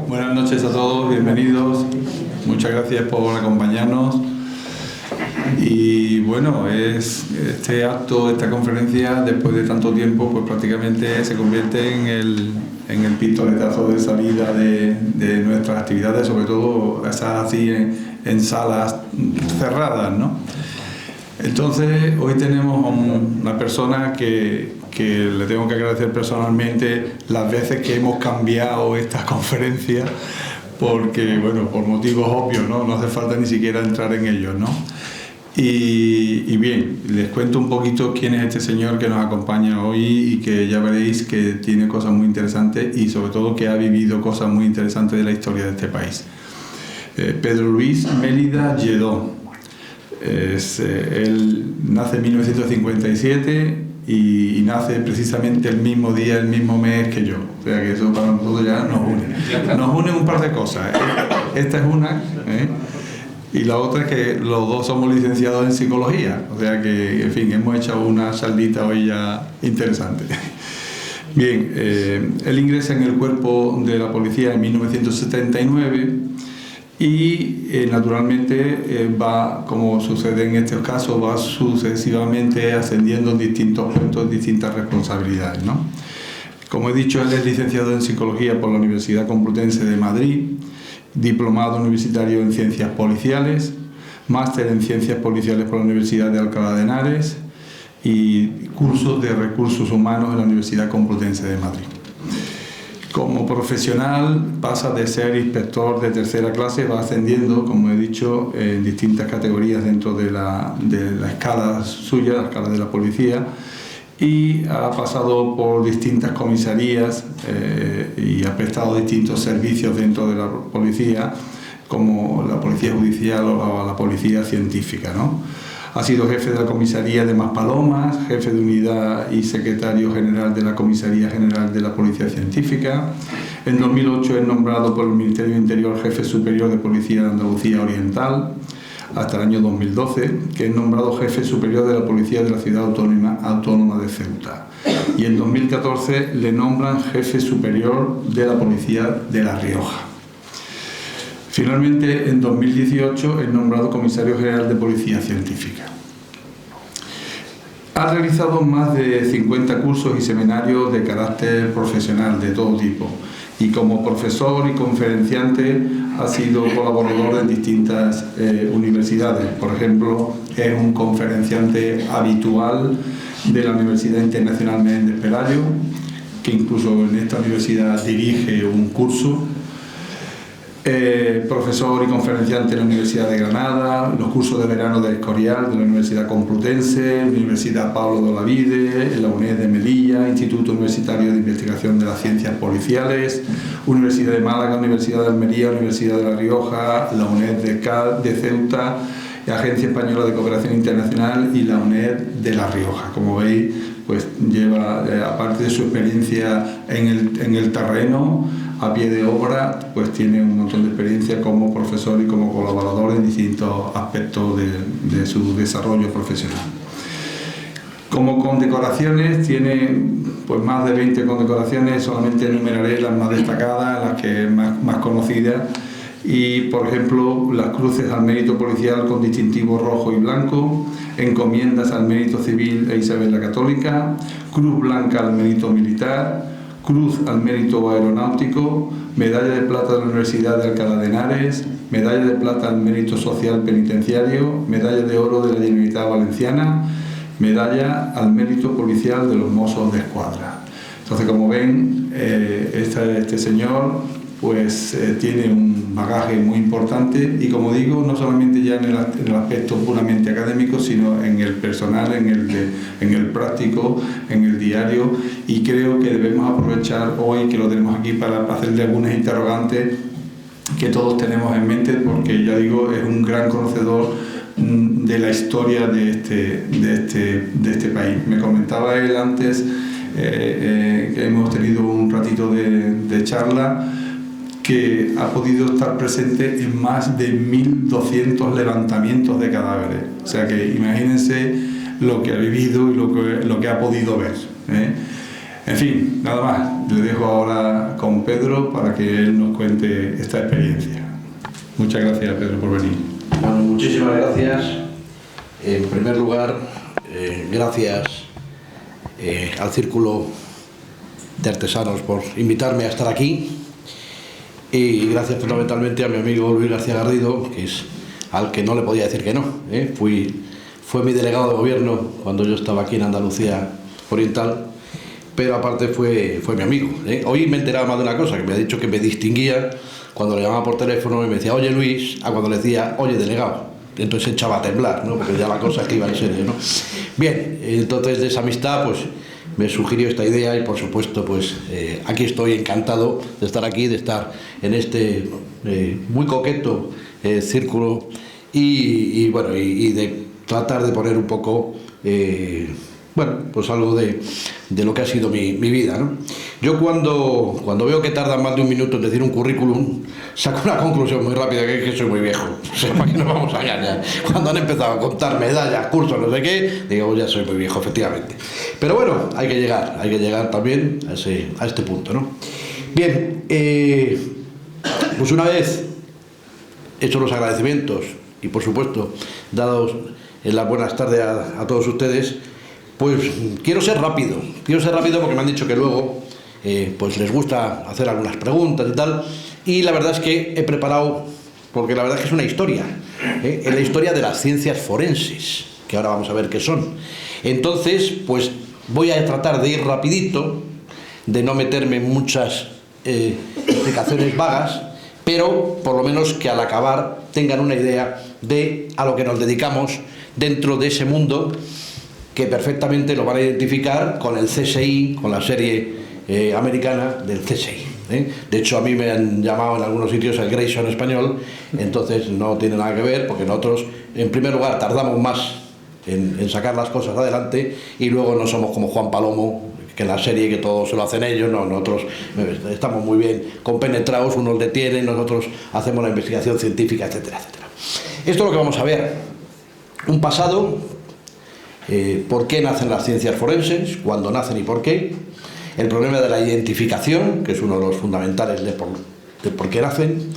Buenas noches a todos, bienvenidos. Muchas gracias por acompañarnos. Y bueno, este acto, esta conferencia, después de tanto tiempo, pues prácticamente se convierte en el pistoletazo de salida de nuestras actividades, sobre todo esas así en salas cerradas, ¿no? Entonces, hoy tenemos a una persona que le tengo que agradecer personalmente las veces que hemos cambiado esta conferencia, porque, bueno, por motivos obvios, ¿no? No hace falta ni siquiera entrar en ellos, ¿no? Y bien, les cuento un poquito quién es este señor que nos acompaña hoy y que ya veréis que tiene cosas muy interesantes y sobre todo que ha vivido cosas muy interesantes de la historia de este país. Pedro Luis Mélida Lledó. Él nace en 1957 y nace precisamente el mismo día, el mismo mes que yo. O sea que eso para nosotros ya nos une. Nos une un par de cosas. Esta es una, y la otra es que los dos somos licenciados en psicología. O sea que, en fin, hemos hecho una saldita hoy ya interesante. Bien, él ingresa en el cuerpo de la policía en 1979 y naturalmente va, como sucede en estos casos, va sucesivamente ascendiendo en distintos puestos, distintas responsabilidades, ¿no? Como he dicho, él es licenciado en Psicología por la Universidad Complutense de Madrid, diplomado universitario en Ciencias Policiales, máster en Ciencias Policiales por la Universidad de Alcalá de Henares y cursos de Recursos Humanos en la Universidad Complutense de Madrid. Como profesional pasa de ser inspector de tercera clase, va ascendiendo, como he dicho, en distintas categorías dentro de la escala suya, la escala de la policía, y ha pasado por distintas comisarías y ha prestado distintos servicios dentro de la policía, como la policía judicial o la policía científica, ¿no? Ha sido jefe de la comisaría de Maspalomas, jefe de unidad y secretario general de la Comisaría General de la Policía Científica. En 2008 es nombrado por el Ministerio del Interior jefe superior de Policía de Andalucía Oriental, hasta el año 2012, que es nombrado jefe superior de la Policía de la Ciudad Autónoma de Ceuta. Y en 2014 le nombran jefe superior de la Policía de La Rioja. Finalmente, en 2018 es nombrado comisario general de Policía Científica. Ha realizado más de 50 cursos y seminarios de carácter profesional de todo tipo y como profesor y conferenciante ha sido colaborador en distintas universidades. Por ejemplo, es un conferenciante habitual de la Universidad Internacional Menéndez Pelayo, que incluso en esta universidad dirige un curso. Profesor y conferenciante en la Universidad de Granada, los cursos de verano del Escorial de la Universidad Complutense, Universidad Pablo de Olavide, la UNED de Melilla, Instituto Universitario de Investigación de las Ciencias Policiales, Universidad de Málaga, Universidad de Almería, Universidad de La Rioja, la UNED de Ceuta, Agencia Española de Cooperación Internacional y la UNED de La Rioja. Como veis, pues lleva, aparte de su experiencia en el terreno, a pie de obra, pues tiene un montón de experiencia como profesor y como colaborador en distintos aspectos de su desarrollo profesional. Como condecoraciones, tiene pues más de 20 condecoraciones, solamente enumeraré las más destacadas, las que más conocidas, y por ejemplo las cruces al mérito policial con distintivo rojo y blanco, encomiendas al mérito civil e Isabel la Católica, cruz blanca al mérito militar, cruz al mérito aeronáutico, medalla de plata de la Universidad de Alcalá de Henares, medalla de plata al mérito social penitenciario, medalla de oro de la Generalitat Valenciana, medalla al mérito policial de los Mossos de Escuadra. Entonces, como ven, este señor pues tiene un bagaje muy importante y, como digo, no solamente ya en el aspecto puramente académico, sino en el personal, en el práctico, en el diario, y creo que debemos aprovechar hoy que lo tenemos aquí para hacerle algunas interrogantes que todos tenemos en mente, porque ya digo, es un gran conocedor de la historia de este país. Me comentaba él antes que hemos tenido un ratito de charla, que ha podido estar presente en más de 1.200 levantamientos de cadáveres. O sea que imagínense lo que ha vivido y lo que ha podido ver, En fin, nada más. Le dejo ahora con Pedro para que él nos cuente esta experiencia. Muchas gracias, Pedro, por venir. Bueno, muchísimas gracias. En primer lugar, gracias al Círculo de Artesanos por invitarme a estar aquí, y gracias fundamentalmente a mi amigo Luis García Garrido, que es al que no le podía decir que no. Fue mi delegado de gobierno cuando yo estaba aquí en Andalucía Oriental, pero aparte fue mi amigo. Hoy me he enterado más de una cosa, que me ha dicho que me distinguía cuando le llamaba por teléfono y me decía oye Luis, a cuando le decía oye delegado. Entonces echaba a temblar, ¿no? Porque ya la cosa es que iba en serio, ¿no? Bien, entonces de esa amistad pues me sugirió esta idea y por supuesto pues aquí estoy encantado de estar aquí, de estar en este muy coqueto círculo y bueno, y de tratar de poner un poco bueno, pues algo de lo que ha sido mi vida, ¿no? Yo cuando veo que tardan más de un minuto en decir un currículum, saco una conclusión muy rápida, que es que soy muy viejo. O sea, ¿para qué nos vamos a engañar? Cuando han empezado a contar medallas, cursos, no sé qué, digo, ya soy muy viejo, efectivamente. Pero bueno, hay que llegar también a este punto, ¿no? Bien, pues una vez hechos los agradecimientos y por supuesto, dados las buenas tardes a todos ustedes, pues quiero ser rápido porque me han dicho que luego pues les gusta hacer algunas preguntas y tal, y la verdad es que he preparado, porque la verdad es que es una historia, es la historia de las ciencias forenses, que ahora vamos a ver qué son. Entonces, pues voy a tratar de ir rapidito, de no meterme en muchas explicaciones vagas, pero por lo menos que al acabar tengan una idea de a lo que nos dedicamos dentro de ese mundo, que perfectamente lo van a identificar con el CSI, con la serie americana del CSI. De hecho, a mí me han llamado en algunos sitios el Grayson español, entonces no tiene nada que ver, porque nosotros, en primer lugar, tardamos más en sacar las cosas adelante, y luego no somos como Juan Palomo, que en la serie que todo se lo hacen ellos. No, nosotros estamos muy bien compenetrados, unos detienen, nosotros hacemos la investigación científica, etcétera, etcétera. Esto es lo que vamos a ver. Un pasado, por qué nacen las ciencias forenses, cuándo nacen y por qué, el problema de la identificación, que es uno de los fundamentales de por qué nacen,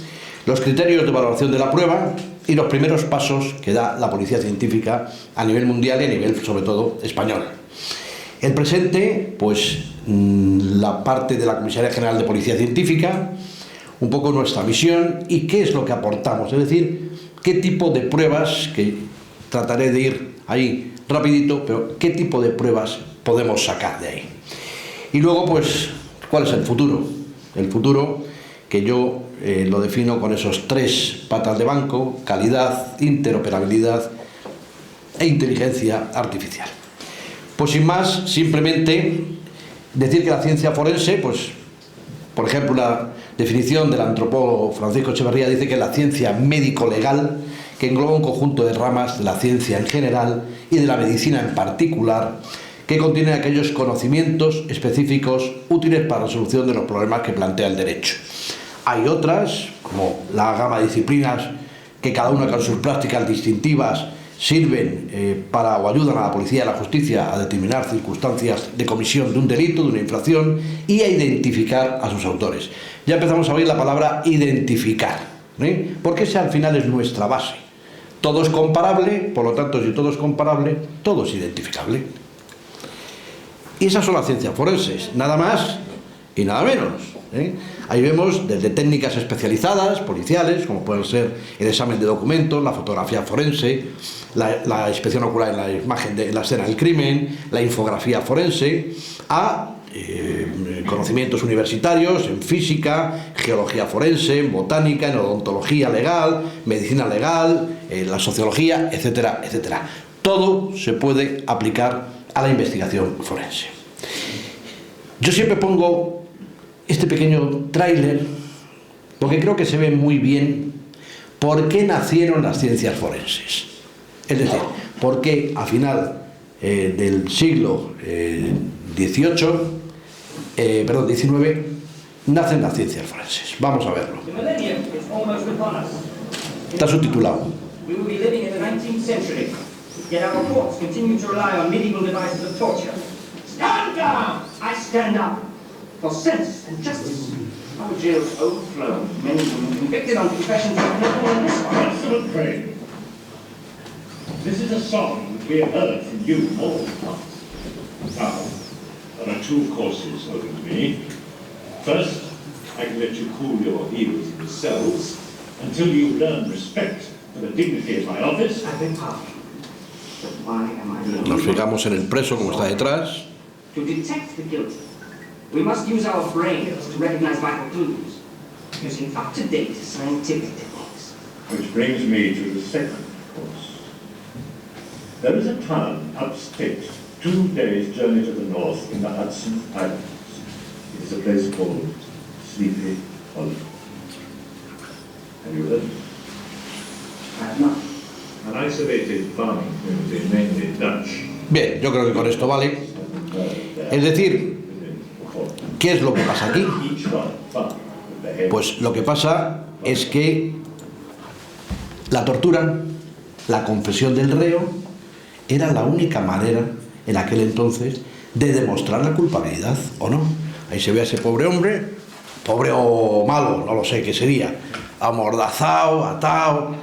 los criterios de valoración de la prueba y los primeros pasos que da la policía científica a nivel mundial y a nivel, sobre todo, español. El presente, pues la parte de la Comisaría General de Policía Científica, un poco nuestra misión y qué es lo que aportamos, es decir, qué tipo de pruebas, que trataré de ir ahí rapidito, pero qué tipo de pruebas podemos sacar de ahí. Y luego, pues, ¿cuál es el futuro? El futuro que yo lo defino con esos 3 patas de banco: calidad, interoperabilidad e inteligencia artificial. Pues sin más, simplemente decir que la ciencia forense, pues, por ejemplo, la definición del antropólogo Francisco Echeverría dice que es la ciencia médico-legal que engloba un conjunto de ramas de la ciencia en general y de la medicina en particular, que contiene aquellos conocimientos específicos útiles para la resolución de los problemas que plantea el derecho. Hay otras, como la gama de disciplinas, que cada una con sus prácticas distintivas sirven para o ayudan a la policía y a la justicia a determinar circunstancias de comisión de un delito, de una infracción, y a identificar a sus autores. Ya empezamos a oír la palabra identificar, porque esa al final es nuestra base. Todo es comparable, por lo tanto, si todo es comparable, todo es identificable. Y esas son las ciencias forenses, nada más y nada menos. Ahí vemos desde técnicas especializadas, policiales, como pueden ser el examen de documentos, la fotografía forense, la inspección ocular en la imagen de la escena del crimen, la infografía forense, a conocimientos universitarios en física, geología forense, en botánica, en odontología legal, medicina legal, la sociología, etcétera, etcétera. Todo se puede aplicar a la investigación forense. Yo siempre pongo este pequeño tráiler porque creo que se ve muy bien por qué nacieron las ciencias forenses. Es decir, por qué a final del siglo XIX nacen las ciencias forenses. Vamos a verlo. Está subtitulado. Yet our reports continue to rely on medieval devices of torture. Stand down! I stand up for sense and justice. Our jails overflow. Men and women convicted on confessions of no one in this one. Constable Crane, this is a song that we have heard from you more than once. Now, there are two courses open to me. First, I can let you cool your heels in the cells until you learn respect for the dignity of my office. I beg pardon. But why am I the Nos fijamos en el preso como está detrás. To detect the guilty, we must use our brains to recognize vital clues, using up-to-date scientific techniques. Which brings me to the second course. There is a town upstate, 2 days' journey to the north in the Hudson Islands. It is a place called Sleepy Hollow. Have you heard? I have not. An isolated farming community, mainly Dutch. Bien, yo creo que con esto vale. Es decir, ¿qué es lo que pasa aquí? Pues lo que pasa es que la tortura, la confesión del reo, era la única manera en aquel entonces de demostrar la culpabilidad, ¿o no? Ahí se ve a ese pobre hombre, pobre o malo, no lo sé qué sería, amordazado, atado,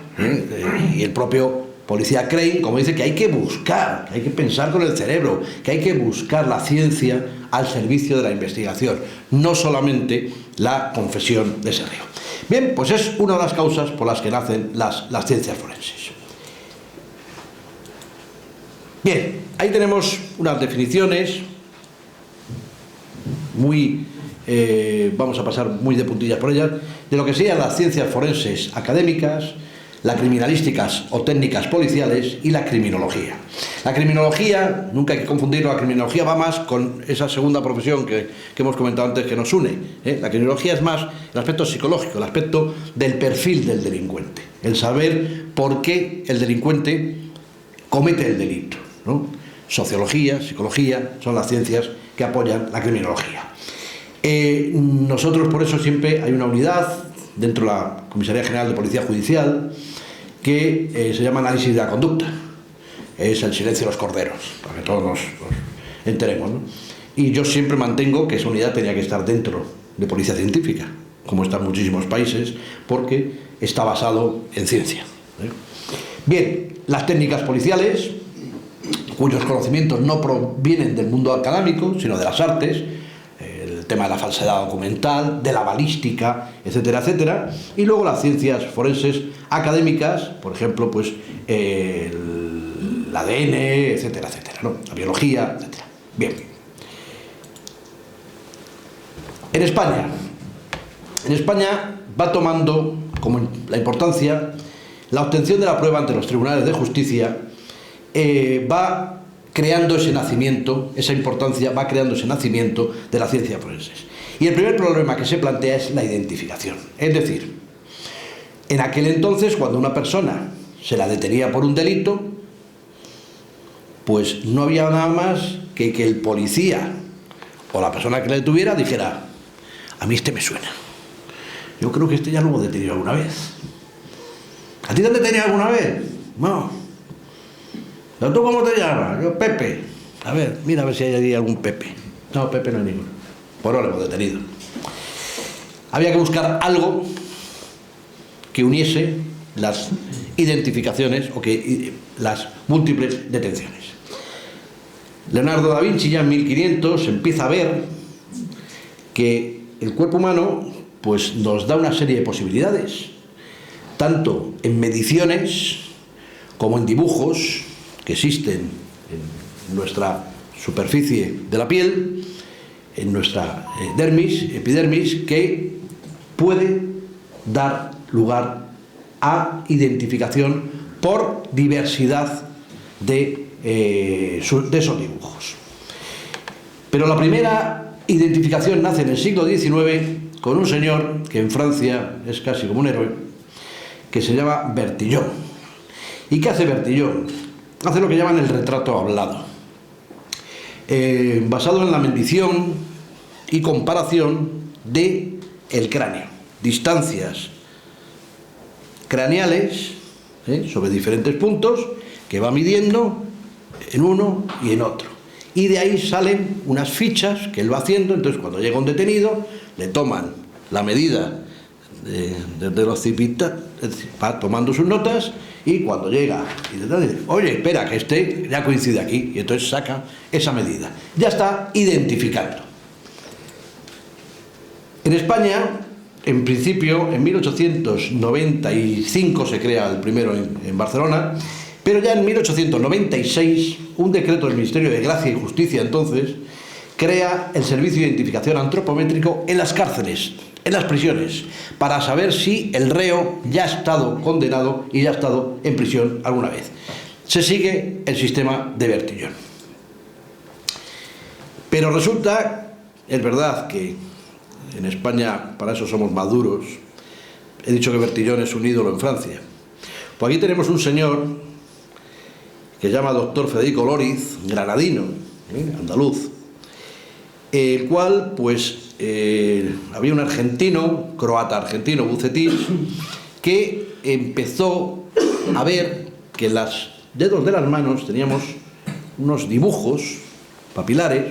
y el propio policía Crane, como dice, que hay que buscar, que hay que pensar con el cerebro, que hay que buscar la ciencia al servicio de la investigación, no solamente la confesión de ese reo. Bien, pues es una de las causas por las que nacen las ciencias forenses. Bien, ahí tenemos unas definiciones muy, vamos a pasar muy de puntillas por ellas, de lo que serían las ciencias forenses académicas, las criminalísticas o técnicas policiales y la criminología. La criminología, nunca hay que confundirlo, la criminología va más con esa segunda profesión que hemos comentado antes que nos une. La criminología es más el aspecto psicológico, el aspecto del perfil del delincuente, el saber por qué el delincuente comete el delito, ¿no? Sociología, psicología, son las ciencias que apoyan la criminología. Nosotros por eso siempre hay una unidad dentro de la Comisaría General de Policía Judicial que se llama análisis de la conducta. Es el silencio de los corderos, para que todos nos enteremos, ¿no? Y yo siempre mantengo que esa unidad tenía que estar dentro de Policía Científica, como está en muchísimos países, porque está basado en ciencia. Bien, las técnicas policiales, cuyos conocimientos no provienen del mundo académico, sino de las artes, el tema de la falsedad documental, de la balística, etcétera, etcétera, y luego las ciencias forenses académicas, por ejemplo, pues el ADN, etcétera, etcétera, ¿no? La biología, etcétera. Bien. En España va tomando como la importancia la obtención de la prueba ante los tribunales de justicia, va creando ese nacimiento, esa importancia va creando ese nacimiento de las ciencias forenses. Y el primer problema que se plantea es la identificación. Es decir, en aquel entonces, cuando una persona se la detenía por un delito, pues no había nada más que el policía o la persona que la detuviera dijera: a mí este me suena, yo creo que este ya lo hemos detenido alguna vez. ¿A ti te han detenido alguna vez? No. ¿Pero tú cómo te llamas? Yo, Pepe. A ver, mira a ver si hay allí algún Pepe. No, Pepe no hay ninguno. Pues no lo hemos detenido. Había que buscar algo que uniese las identificaciones o que las múltiples detenciones. Leonardo da Vinci ya en 1500 empieza a ver que el cuerpo humano pues nos da una serie de posibilidades, tanto en mediciones como en dibujos que existen en nuestra superficie de la piel, en nuestra epidermis, que puede dar lugar a identificación por diversidad de esos dibujos. Pero la primera identificación nace en el siglo XIX con un señor que en Francia es casi como un héroe, que se llama Bertillon. ¿Y qué hace Bertillon? Hace lo que llaman el retrato hablado, basado en la medición y comparación del cráneo, distancias craneales sobre diferentes puntos que va midiendo en uno y en otro, Y de ahí salen unas fichas que él va haciendo. Entonces, cuando llega un detenido, le toman la medida de los cipitas, va tomando sus notas, y cuando llega y dice, oye, espera, que este ya coincide aquí, y entonces saca esa medida. Ya está identificando. En España, en principio, en 1895 se crea el primero en Barcelona, pero ya en 1896, un decreto del Ministerio de Gracia y Justicia entonces, crea el servicio de identificación antropométrico en las cárceles, en las prisiones, para saber si el reo ya ha estado condenado y ya ha estado en prisión alguna vez. Se sigue el sistema de Bertillon. Pero resulta, es verdad que en España para eso somos maduros. He dicho que Bertillon es un ídolo en Francia. Pues aquí tenemos un señor que se llama doctor Federico Loriz, granadino, andaluz, el cual, pues, había un argentino, croata-argentino, Bucetich, que empezó a ver que en los dedos de las manos teníamos unos dibujos papilares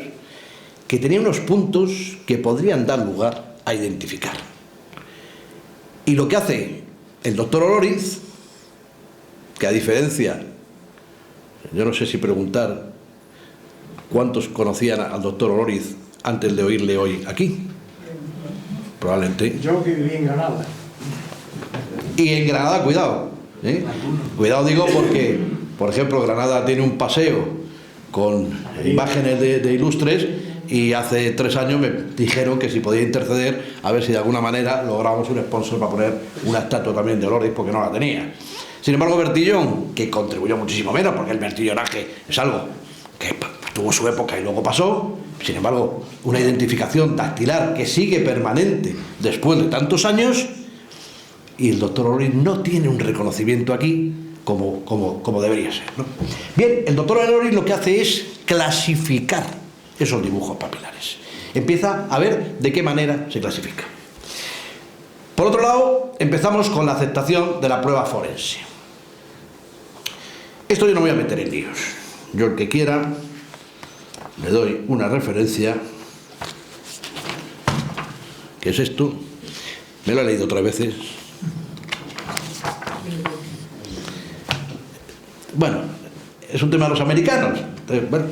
que tenían unos puntos que podrían dar lugar a identificar. Y lo que hace el doctor Loriz, que a diferencia, yo no sé si preguntar cuántos conocían al doctor Loriz antes de oírle hoy aquí. Probablemente. Yo que viví en Granada. Y en Granada, cuidado. Cuidado digo porque, por ejemplo, Granada tiene un paseo con imágenes de ilustres, y hace 3 años me dijeron que si podía interceder a ver si de alguna manera lográbamos un sponsor para poner una estatua también de Loriz, porque no la tenía. Sin embargo, Bertillon, que contribuyó muchísimo menos, porque el bertillonaje es algo que tuvo su época y luego pasó. Sin embargo, una identificación dactilar que sigue permanente después de tantos años, y el doctor Loriz no tiene un reconocimiento aquí como debería ser, ¿no? Bien, el doctor Loriz lo que hace es clasificar esos dibujos papilares. Empieza a ver de qué manera se clasifica. Por otro lado, empezamos con la aceptación de la prueba forense. Esto yo no me voy a meter en líos. Yo, el que quiera, le doy una referencia, que es esto. Me lo he leído 3 veces. Bueno, es un tema de los americanos. Entonces, bueno,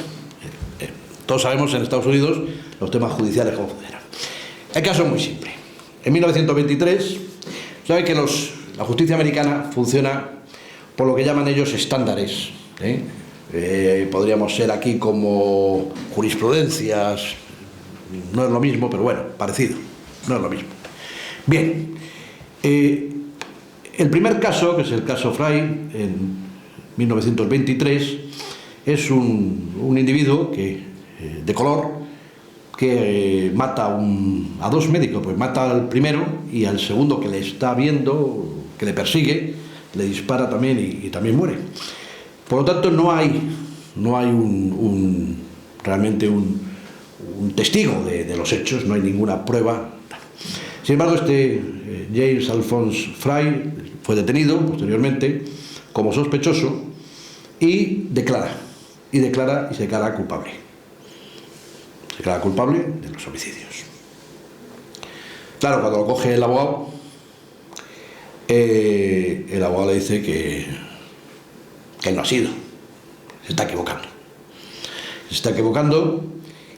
todos sabemos en Estados Unidos los temas judiciales cómo funcionan. El caso es muy simple. En 1923, sabe que la justicia americana funciona por lo que llaman ellos estándares. Podríamos ser aquí como jurisprudencias, no es lo mismo, pero bueno, parecido, no es lo mismo. Bien, el primer caso, que es el caso Fry, en 1923, es un individuo de color que mata a 2 médicos, pues mata al primero, y al segundo, que le está viendo, que le persigue, le dispara también y también muere. Por lo tanto, no hay realmente un testigo de los hechos, no hay ninguna prueba. Sin embargo, James Alphonse Fry fue detenido posteriormente como sospechoso y declara y se declara culpable. Se declara culpable de los homicidios. Claro, cuando lo coge el abogado le dice que él no ha sido, se está equivocando.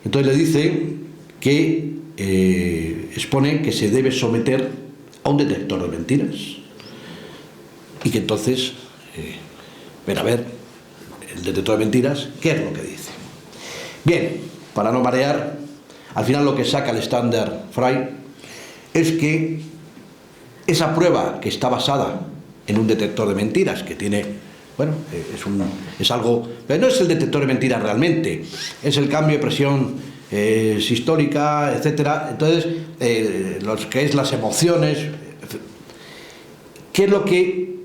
Entonces le dice que expone que se debe someter a un detector de mentiras, y que entonces ver a ver el detector de mentiras qué es lo que dice. Bien, para no marear, al final lo que saca el estándar Fry es que esa prueba, que está basada en un detector de mentiras, que tiene, bueno, es algo, pero no es el detector de mentiras realmente, es el cambio de presión sistólica, etcétera. Entonces, lo que es las emociones, ¿qué es lo que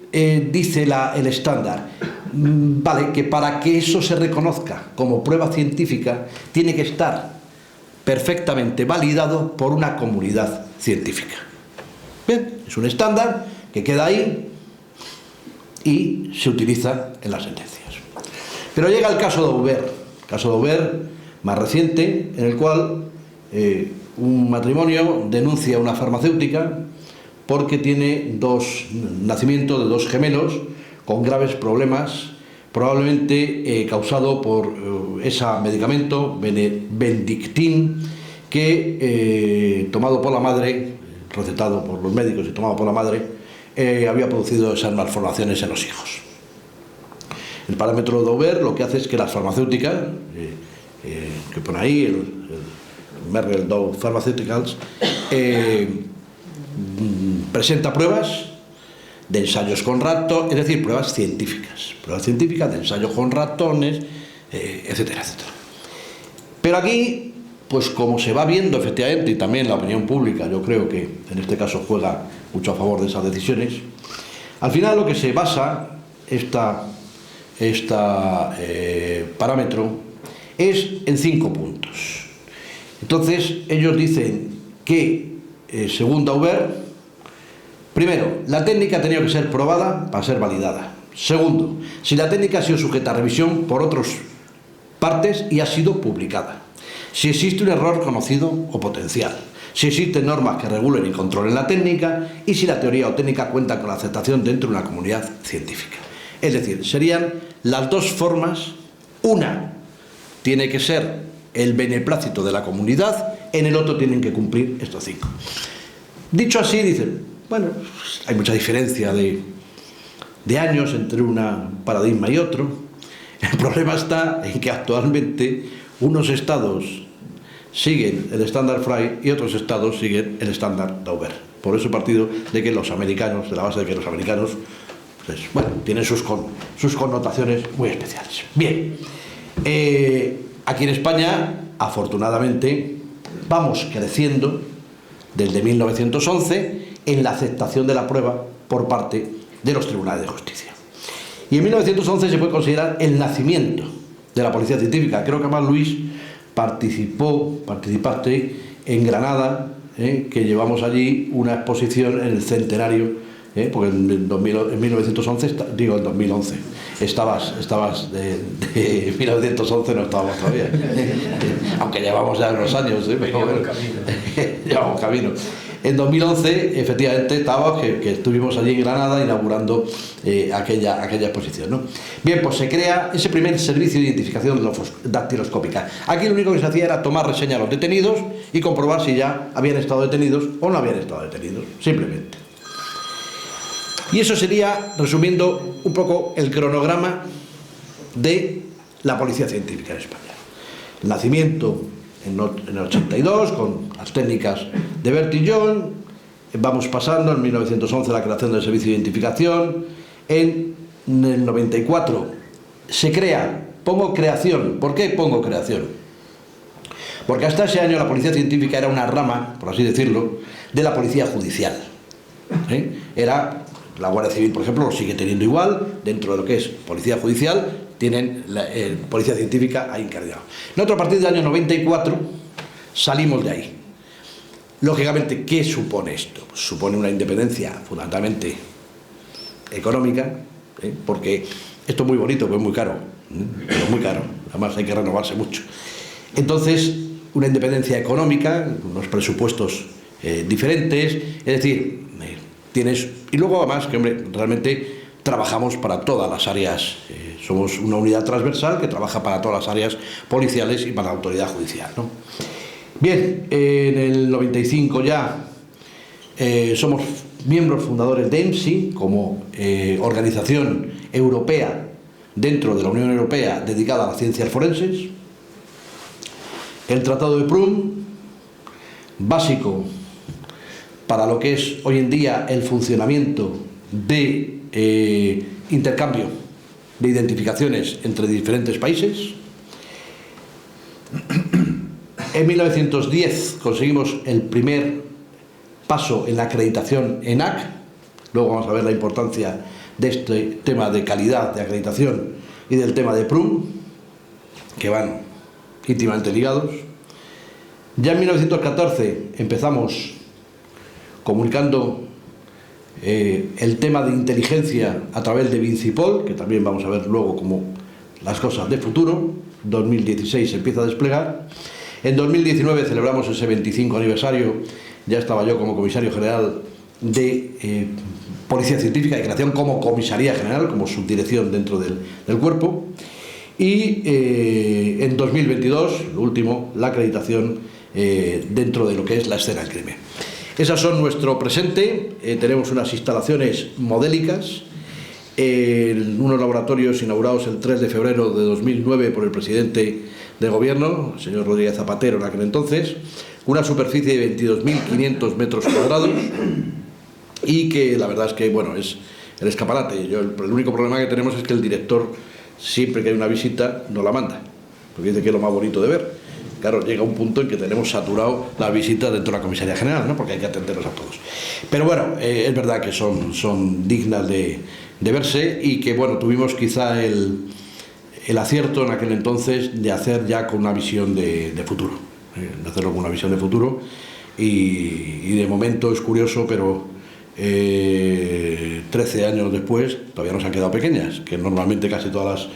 dice el estándar? Vale, que para que eso se reconozca como prueba científica tiene que estar perfectamente validado por una comunidad científica. Bien, es un estándar que queda ahí y se utiliza en las sentencias. Pero llega el caso de Aubert. El caso de Aubert más reciente, en el cual un matrimonio denuncia a una farmacéutica porque tiene nacimiento de dos gemelos con graves problemas, probablemente causado por ese medicamento, Benedictin, que tomado por la madre, recetado por los médicos y tomado por la madre, había producido esas malformaciones en los hijos. El parámetro de Dauber lo que hace es que las farmacéuticas, que pone ahí, el Merrell Dow Pharmaceuticals, presenta pruebas de ensayos con ratones, es decir, pruebas científicas de ensayos con ratones, etcétera, etcétera. Pero aquí, pues como se va viendo efectivamente, y también la opinión pública, yo creo que en este caso juega mucho a favor de esas decisiones, al final lo que se basa parámetro es en 5 puntos. Entonces, ellos dicen que, según Dauber, primero, la técnica ha tenido que ser probada para ser validada. Segundo, si la técnica ha sido sujeta a revisión por otras partes y ha sido publicada. Si existe un error conocido o potencial. Si existen normas que regulen y controlen la técnica y si la teoría o técnica cuenta con la aceptación dentro de una comunidad científica. Es decir, serían las dos formas. Una tiene que ser el beneplácito de la comunidad, en el otro tienen que cumplir estos 5. Dicho así, dicen, bueno, hay mucha diferencia de años entre un paradigma y otro. El problema está en que actualmente unos estados siguen el estándar Frey y otros estados siguen el estándar Dauber. Por eso partido de que los americanos, de la base de que los americanos, pues, bueno, tienen sus connotaciones muy especiales. Bien, aquí en España, afortunadamente, vamos creciendo desde 1911 en la aceptación de la prueba por parte de los tribunales de justicia. Y en 1911 se puede considerar el nacimiento de la policía científica. Creo que además Luis participaste en Granada, que llevamos allí una exposición en el centenario, porque en 1911, digo en 2011, estabas de 1911 no estábamos todavía, aunque llevamos ya unos años, pero bueno, llevamos camino. En 2011, efectivamente, que estuvimos allí en Granada inaugurando aquella exposición, ¿no? Bien, pues se crea ese primer servicio de identificación dactiloscópica. Aquí lo único que se hacía era tomar reseña a los detenidos y comprobar si ya habían estado detenidos o no habían estado detenidos, simplemente. Y eso sería, resumiendo un poco, el cronograma de la policía científica en España. El nacimiento en el 82, con las técnicas de Bertillon, vamos pasando en 1911 la creación del servicio de identificación, en el 94 se crea, pongo creación, ¿por qué pongo creación? Porque hasta ese año la policía científica era una rama, por así decirlo, de la policía judicial. Era la Guardia Civil, por ejemplo, lo sigue teniendo igual, dentro de lo que es policía judicial, tienen policía científica ahí encargado. Nosotros a partir del año 94 salimos de ahí. Lógicamente, ¿qué supone esto? Pues supone una independencia fundamentalmente económica, porque esto es muy bonito, pero es muy caro, pero muy caro, además hay que renovarse mucho. Entonces, una independencia económica, unos presupuestos diferentes, es decir, tienes... Y luego además que, hombre, realmente trabajamos para todas las áreas, somos una unidad transversal que trabaja para todas las áreas policiales y para la autoridad judicial, ¿no? Bien, en el 95 ya somos miembros fundadores de EMSI, como organización europea dentro de la Unión Europea dedicada a las ciencias forenses. El Tratado de Prüm, básico para lo que es hoy en día el funcionamiento de intercambio de identificaciones entre diferentes países. En 1910 conseguimos el primer paso en la acreditación ENAC. Luego vamos a ver la importancia de este tema de calidad de acreditación y del tema de Prüm, que van íntimamente ligados. Ya en 1914 empezamos comunicando el tema de inteligencia a través de Vincipol, que también vamos a ver luego como las cosas de futuro. 2016 se empieza a desplegar. En 2019 celebramos ese 25 aniversario, ya estaba yo como comisario general de Policía Científica, de creación como comisaría general, como subdirección dentro del cuerpo. Y en 2022, lo último, la acreditación dentro de lo que es la escena del crimen. Esas son nuestro presente. Tenemos unas instalaciones modélicas, unos laboratorios inaugurados el 3 de febrero de 2009 por el presidente del gobierno, el señor Rodríguez Zapatero, en aquel entonces, una superficie de 22.500 metros cuadrados y que la verdad es que, bueno, es el escaparate. El único problema que tenemos es que el director, siempre que hay una visita, nos la manda, porque dice que es lo más bonito de ver. Claro, llega un punto en que tenemos saturado las visitas dentro de la comisaría general, ¿no? Porque hay que atenderlos a todos. Pero bueno, es verdad que son dignas de verse y que, bueno, tuvimos quizá el acierto en aquel entonces de hacer ya con una visión de futuro, de hacerlo con una visión de futuro y de momento es curioso, pero 13 años después todavía nos han quedado pequeñas, que normalmente casi todas las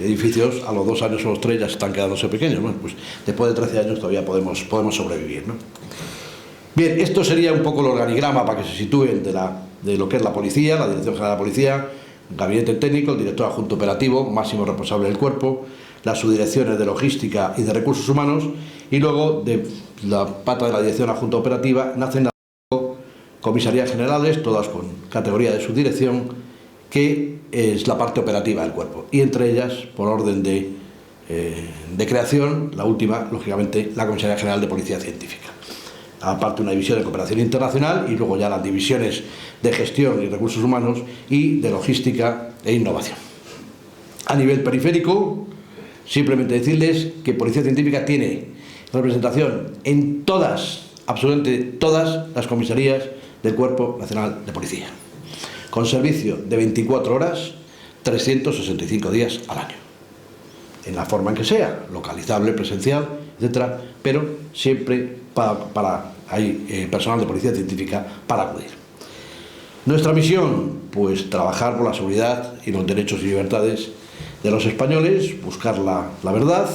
edificios a los 2 años o los 3 ya están quedándose pequeños. Bueno, pues después de 13 años todavía podemos sobrevivir, ¿no? Bien, esto sería un poco el organigrama para que se sitúen de lo que es la policía, la Dirección General de la Policía, Gabinete Técnico, el director adjunto operativo, máximo responsable del cuerpo, las subdirecciones de logística y de recursos humanos, y luego de la pata de la Dirección Adjunta Operativa nacen las comisarías generales, todas con categoría de subdirección, que es la parte operativa del cuerpo, y entre ellas, por orden de creación, la última, lógicamente, la Comisaría General de Policía Científica. Aparte una división de cooperación internacional y luego ya las divisiones de gestión y recursos humanos y de logística e innovación. A nivel periférico, simplemente decirles que Policía Científica tiene representación en todas, absolutamente todas las comisarías del Cuerpo Nacional de Policía, con servicio de 24 horas, 365 días al año, en la forma en que sea, localizable, presencial, etcétera, pero siempre hay personal de Policía Científica para acudir. Nuestra misión, pues trabajar por la seguridad y los derechos y libertades de los españoles, buscar la verdad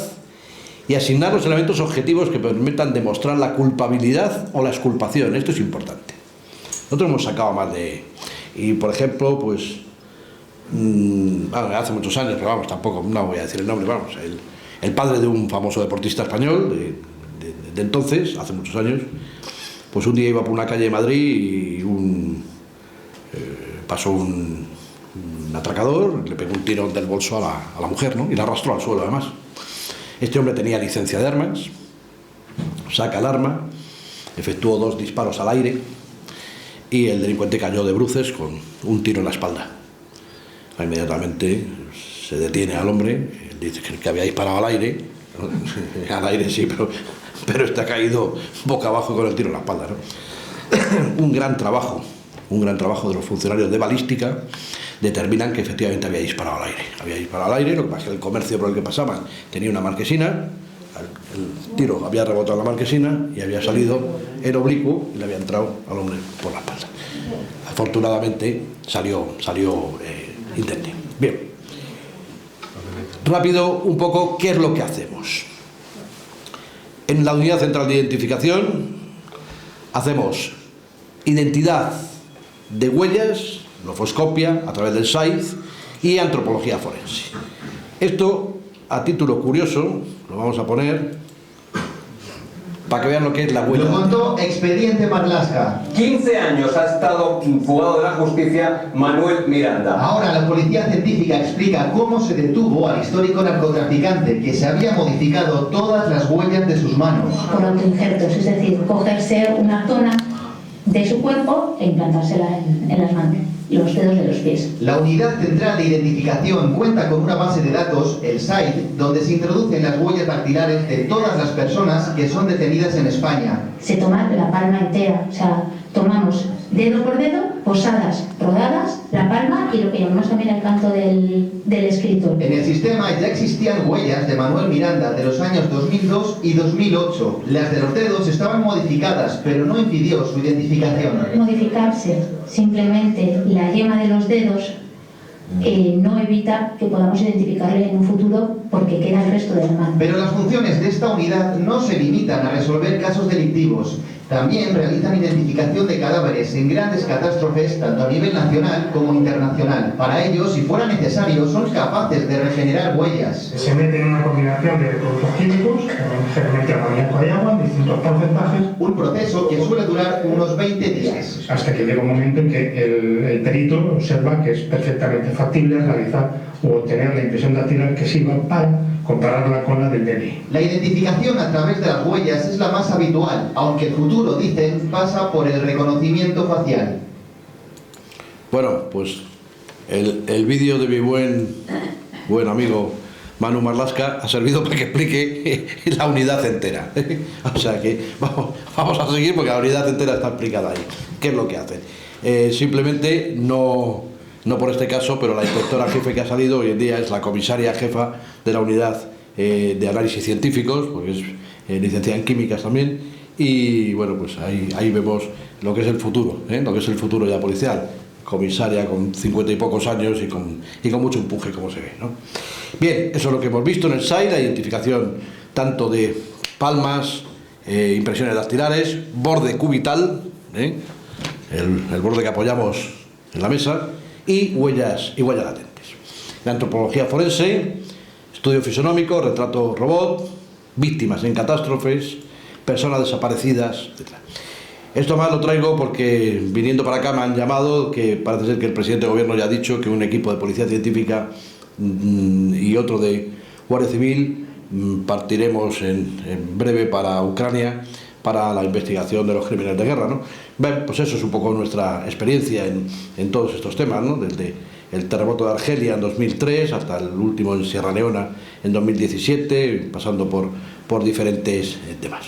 y asignar los elementos objetivos que permitan demostrar la culpabilidad o la exculpación. Esto es importante. Nosotros hemos sacado más de... Y, por ejemplo, pues... hace muchos años, pero vamos, tampoco, no voy a decir el nombre, vamos, el padre de un famoso deportista español de entonces, hace muchos años, pues un día iba por una calle de Madrid y pasó un atracador, le pegó un tirón del bolso a la mujer, ¿no? Y la arrastró al suelo, además. Este hombre tenía licencia de armas, saca el arma, efectuó 2 disparos al aire y el delincuente cayó de bruces con un tiro en la espalda. Inmediatamente se detiene al hombre, él dice que había disparado al aire, al aire sí, pero está caído boca abajo con el tiro en la espalda, ¿no? Un gran trabajo de los funcionarios de balística determinan que efectivamente había disparado al aire, lo que pasa es que el comercio por el que pasaban tenía una marquesina, el tiro había rebotado en la marquesina y había salido en oblicuo y le había entrado al hombre por la espalda. Afortunadamente salió intente. Bien. Rápido un poco, ¿qué es lo que hacemos? En la Unidad Central de Identificación hacemos identidad de huellas, grafoscopia a través del SAIZ y antropología forense. Esto, a título curioso, lo vamos a poner para que vean lo que es la huella. Lo contó Expediente Marlaska. 15 años ha estado fugado de la justicia Manuel Miranda. Ahora la Policía Científica explica cómo se detuvo al histórico narcotraficante que se había modificado todas las huellas de sus manos. Por autoinjertos, es decir, cogerse una zona de su cuerpo e implantársela en las manos, los dedos de los pies. La Unidad Central de Identificación cuenta con una base de datos, el SAID, donde se introducen las huellas dactilares de todas las personas que son detenidas en España. Se toma la palma entera, o sea, tomamos dedo por dedo, posadas, rodadas, la palma y lo que llamamos también el canto del escritor. En el sistema ya existían huellas de Manuel Miranda de los años 2002 y 2008. Las de los dedos estaban modificadas, pero no impidió su identificación. Modificarse simplemente la yema de los dedos no evita que podamos identificarle en un futuro porque queda el resto de la mano. Pero las funciones de esta unidad no se limitan a resolver casos delictivos. También realizan identificación de cadáveres en grandes catástrofes, tanto a nivel nacional como internacional. Para ello, si fuera necesario, son capaces de regenerar huellas. Se mete en una combinación de productos químicos, generalmente amoníaco de agua, en distintos porcentajes. Un proceso que suele durar unos 20 días. Hasta que llega un momento en que el perito observa que es perfectamente factible realizar o obtener la impresión dactilar que sirva para compararla con la del DNI. La identificación a través de las huellas es la más habitual, aunque el futuro, dicen, pasa por el reconocimiento facial. Bueno, pues el vídeo de mi buen amigo Manu Marlaska ha servido para que explique la unidad entera. O sea que vamos a seguir porque la unidad entera está explicada ahí. ¿Qué es lo que hacen? Simplemente no por este caso, pero la inspectora jefe que ha salido hoy en día es la comisaria jefa de la unidad de análisis científicos, porque es licenciada en químicas también, y bueno, pues ahí vemos lo que es el futuro, lo que es el futuro ya policial. Comisaria con 50 y pocos años y con mucho empuje, como se ve, ¿no? Bien, eso es lo que hemos visto en el SAI, la identificación tanto de palmas, impresiones dactilares, borde cubital, el borde que apoyamos en la mesa, y huellas latentes. La antropología forense, estudio fisonómico, retrato robot, víctimas en catástrofes, personas desaparecidas, etc. Esto más lo traigo porque viniendo para acá me han llamado que parece ser que el presidente de gobierno ya ha dicho que un equipo de policía científica y otro de Guardia Civil partiremos en breve para Ucrania para la investigación de los crímenes de guerra, ¿no? Bueno, pues eso es un poco nuestra experiencia en todos estos temas, ¿no? Desde el terremoto de Argelia en 2003 hasta el último en Sierra Leona en 2017, pasando por diferentes temas.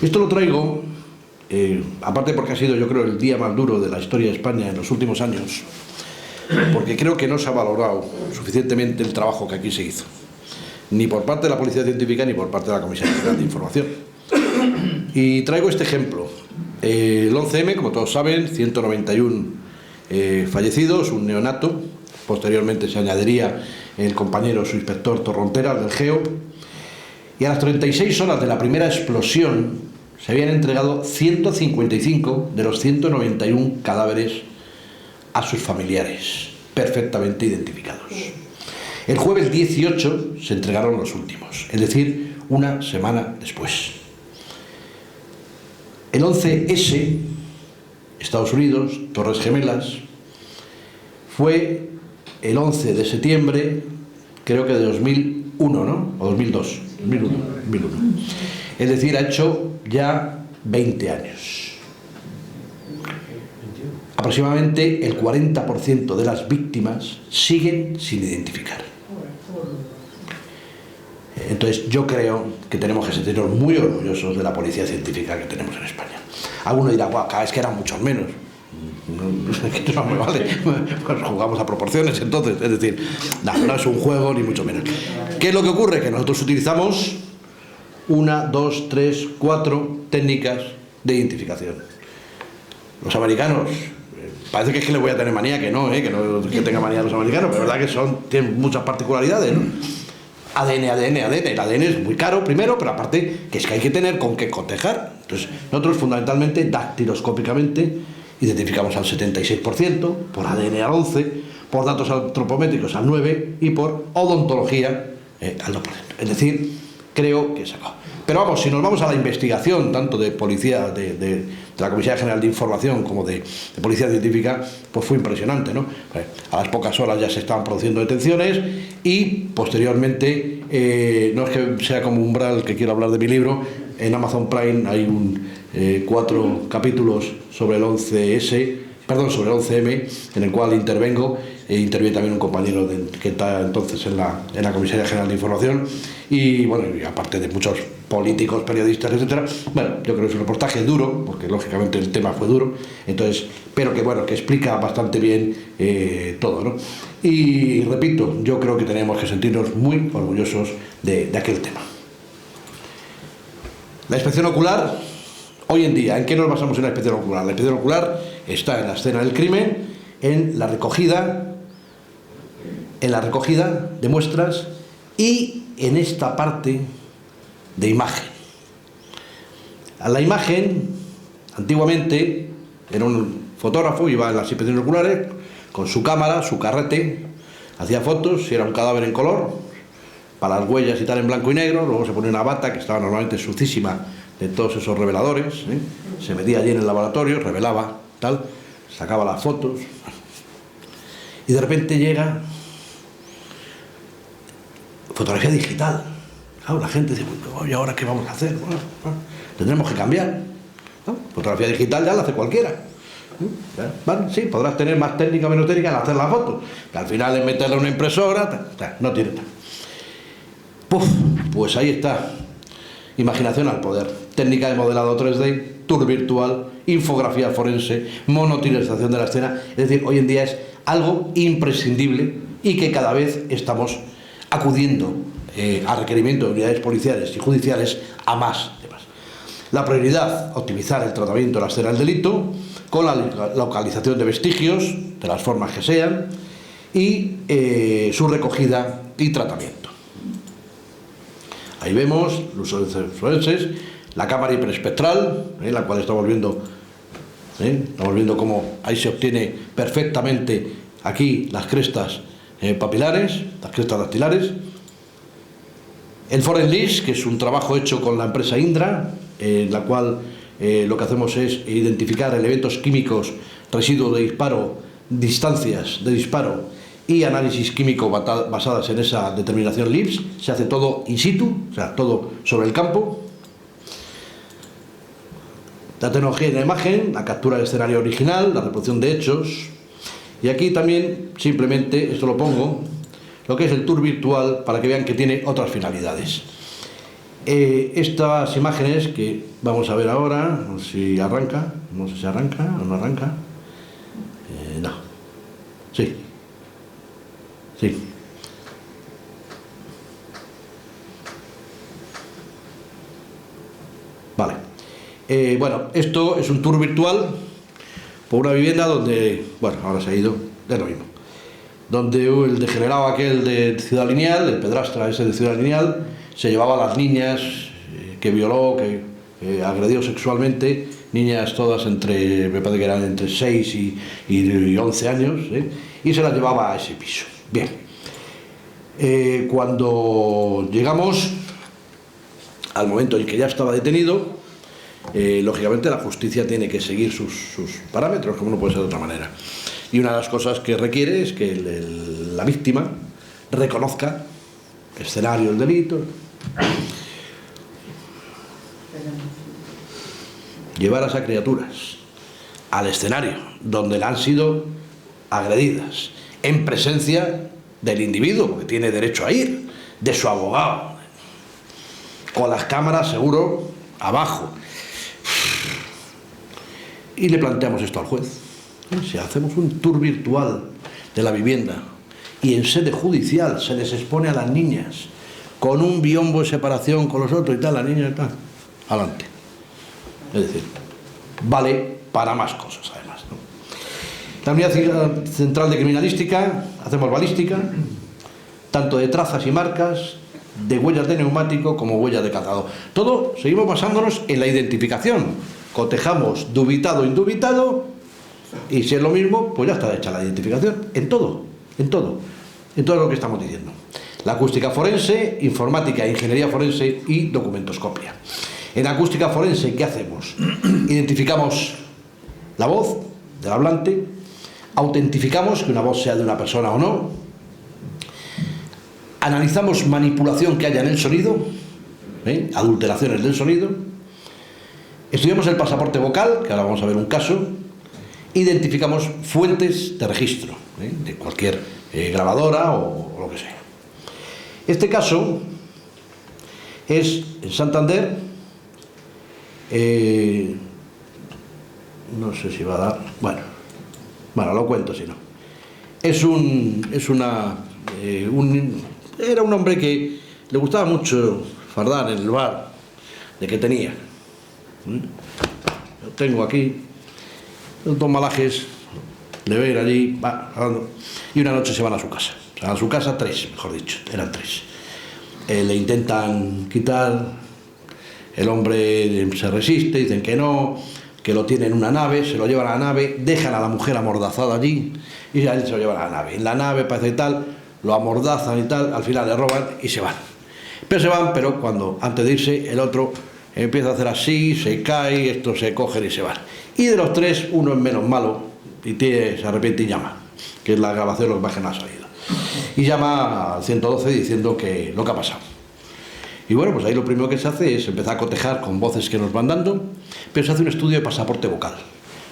Esto lo traigo, aparte porque ha sido, yo creo, el día más duro de la historia de España en los últimos años, porque creo que no se ha valorado suficientemente el trabajo que aquí se hizo, ni por parte de la Policía Científica ni por parte de la Comisión Nacional de Información. Y traigo este ejemplo. El 11M, como todos saben, 191 fallecidos, un neonato, posteriormente se añadiría el compañero, su inspector Torrontera, del GEO, y a las 36 horas de la primera explosión se habían entregado 155 de los 191 cadáveres a sus familiares, perfectamente identificados. El jueves 18 se entregaron los últimos, es decir, una semana después. El 11S, Estados Unidos, Torres Gemelas, fue el 11 de septiembre, creo que de 2001, ¿no? O 2002, 2001. Es decir, ha hecho ya 20 años. Aproximadamente el 40% de las víctimas siguen sin identificar. Entonces yo creo que tenemos que sentirnos muy orgullosos de la policía científica que tenemos en España. Alguno dirá, guau, es que eran muchos menos. No me vale, pues jugamos a proporciones entonces, es decir, no es un juego ni mucho menos. ¿Qué es lo que ocurre? Que nosotros utilizamos 1, 2, 3, 4 técnicas de identificación. Los americanos, parece que es que les voy a tener manía, que no que tenga manía los americanos, pero es verdad que tienen muchas particularidades, ¿no? ADN. El ADN es muy caro primero, pero aparte que es que hay que tener con qué cotejar. Entonces, nosotros fundamentalmente, dactiloscópicamente, identificamos al 76%, por ADN al 11%, por datos antropométricos al 9% y por odontología al 2%. Es decir, creo que sacó. Pero vamos, si nos vamos a la investigación, tanto de policía, de la Comisión General de Información como de Policía Científica, pues fue impresionante, ¿no? A las pocas horas ya se estaban produciendo detenciones y posteriormente, no es que sea como Umbral, que quiero hablar de mi libro, en Amazon Prime hay 4 capítulos sobre el 11S, perdón, sobre el 11M, en el cual intervengo, interviene también un compañero que está entonces en la Comisaría General de Información, y bueno, y aparte de muchos políticos, periodistas, etcétera. Bueno, yo creo que es un reportaje duro, porque lógicamente el tema fue duro, entonces, pero que bueno, que explica bastante bien todo, ¿no? Y repito, yo creo que tenemos que sentirnos muy orgullosos de aquel tema. La inspección ocular, hoy en día, ¿en qué nos basamos en la inspección ocular? La inspección ocular está en la escena del crimen en la recogida de muestras y en esta parte de imagen. A la imagen, antiguamente, era un fotógrafo, iba en las inspecciones oculares con su cámara, su carrete, hacía fotos, si era un cadáver en color, para las huellas y tal en blanco y negro, luego se ponía una bata que estaba normalmente sucísima de todos esos reveladores, se metía allí en el laboratorio, revelaba, tal, sacaba las fotos, y de repente llega fotografía digital. Claro, la gente dice, ¿y ahora qué vamos a hacer? Bueno, tendremos que cambiar, ¿no? Fotografía digital ya la hace cualquiera. Bueno, sí, podrás tener más técnica o menos técnica en hacer la foto, que al final es meterla en una impresora, no tiene tal. Pues ahí está. Imaginación al poder. Técnica de modelado 3D, tour virtual, infografía forense, monotirización de la escena. Es decir, hoy en día es algo imprescindible y que cada vez estamos acudiendo a requerimiento de unidades policiales y judiciales a más temas. La prioridad, optimizar el tratamiento de la escena del delito con la localización de vestigios, de las formas que sean, y su recogida y tratamiento. Ahí vemos los forenses, la cámara hiperespectral, la cual estamos viendo cómo ahí se obtiene perfectamente aquí las crestas papilares, las crestas dactilares. El ForenLIS, que es un trabajo hecho con la empresa Indra, en la cual lo que hacemos es identificar elementos químicos, residuos de disparo, distancias de disparo y análisis químico basadas en esa determinación LIPS. Se hace todo in situ, o sea, todo sobre el campo. La tecnología de la imagen, la captura del escenario original, la reproducción de hechos. Y aquí también, simplemente, esto lo pongo, lo que es el tour virtual, para que vean que tiene otras finalidades. Estas imágenes que vamos a ver ahora, no sé si arranca, no sé si arranca o no arranca. No. Sí. Sí. Vale. Bueno, esto es un tour virtual por una vivienda donde, bueno, ahora se ha ido, es lo mismo, donde el degenerado aquel de Ciudad Lineal, el pedrastra ese de Ciudad Lineal, se llevaba a las niñas que violó, que agredió sexualmente, niñas todas entre, me parece que eran entre 6 y 11 años, y se las llevaba a ese piso. Bien, cuando llegamos al momento en que ya estaba detenido, lógicamente la justicia tiene que seguir sus parámetros, como no puede ser de otra manera. Y una de las cosas que requiere es que la víctima reconozca el escenario del delito. Llevar a esas criaturas al escenario donde le han sido agredidas, en presencia del individuo que tiene derecho a ir, de su abogado, con las cámaras seguro abajo. Y le planteamos esto al juez. Si hacemos un tour virtual de la vivienda y en sede judicial se les expone a las niñas con un biombo de separación con los otros y tal, la niña está adelante. Es decir, vale para más cosas además, ¿no? La Unidad Central de Criminalística, hacemos balística, tanto de trazas y marcas, de huellas de neumático como huellas de calzado. Todo seguimos basándonos en la identificación. Cotejamos dubitado, indubitado, y si es lo mismo, pues ya está hecha la identificación. En todo lo que estamos diciendo. La acústica forense, informática, ingeniería forense y documentoscopia. En acústica forense, ¿qué hacemos? Identificamos la voz del hablante, autentificamos que una voz sea de una persona o no, analizamos manipulación que haya en el sonido, adulteraciones del sonido, estudiamos el pasaporte vocal, que ahora vamos a ver un caso, identificamos fuentes de registro, de cualquier grabadora o lo que sea. Este caso es en Santander, no sé si va a dar, bueno, lo cuento si no. Era un hombre que le gustaba mucho fardar en el bar de que tenía. Lo tengo aquí, dos malajes le ven allí, va hablando, y una noche se van a su casa. O sea, a su casa 3, mejor dicho, eran 3. Le intentan quitar, el hombre se resiste, dicen que no, que lo tienen en una nave, se lo llevan a la nave, dejan a la mujer amordazada allí y a él se lo llevan a la nave. En la nave parece tal, lo amordazan y tal, al final le roban y se van. Pero se van, pero cuando antes de irse el otro empieza a hacer así, se cae, estos se cogen y se van. Y de los 3, uno es menos malo y se arrepiente y llama, que es la grabación lo que más que no ha salido. Y llama al 112 diciendo que lo que ha pasado. Y bueno, pues ahí lo primero que se hace es empezar a cotejar con voces que nos van dando, pero se hace un estudio de pasaporte vocal.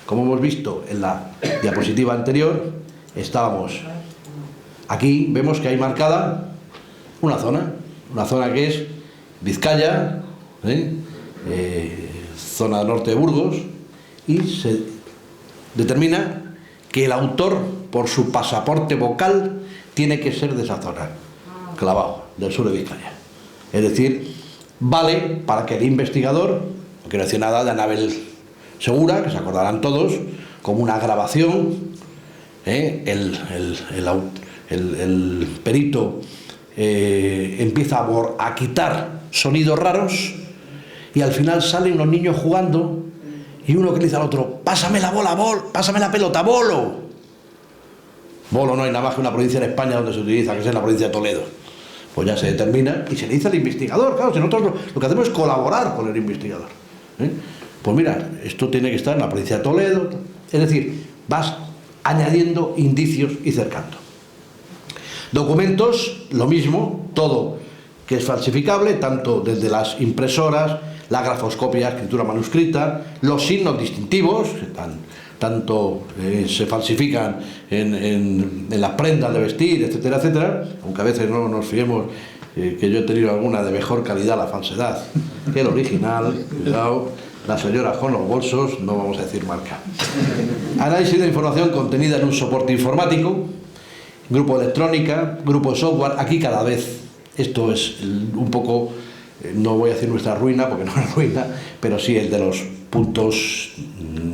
Como hemos visto en la diapositiva anterior, estábamos aquí, vemos que hay marcada una zona que es Vizcaya, zona norte de Burgos, y se determina que el autor, por su pasaporte vocal, tiene que ser de esa zona, clavado, del sur de Vizcaya. Es decir, vale para que el investigador, no quiero decir nada de Anabel Segura, que se acordarán todos, como una grabación, el perito empieza a quitar sonidos raros y al final salen los niños jugando y uno que le dice al otro, pásame la bola, pásame la pelota, bolo. Bolo no hay nada más que una provincia en España donde se utiliza, que es en la provincia de Toledo. Pues ya se determina y se le dice al investigador, claro, si nosotros lo que hacemos es colaborar con el investigador. Pues mira, esto tiene que estar en la provincia de Toledo, es decir, vas añadiendo indicios y cercando. Documentos, lo mismo, todo que es falsificable, tanto desde las impresoras, la grafoscopia, escritura manuscrita, los signos distintivos, que tanto se falsifican en las prendas de vestir, etcétera, etcétera, aunque a veces no nos fiemos que yo he tenido alguna de mejor calidad la falsedad que el original, cuidado, la señora con los bolsos, no vamos a decir marca. Análisis de información contenida en un soporte informático, grupo de electrónica, grupo de software, aquí cada vez, esto es un poco, no voy a decir nuestra ruina, porque no es ruina, pero sí el de los puntos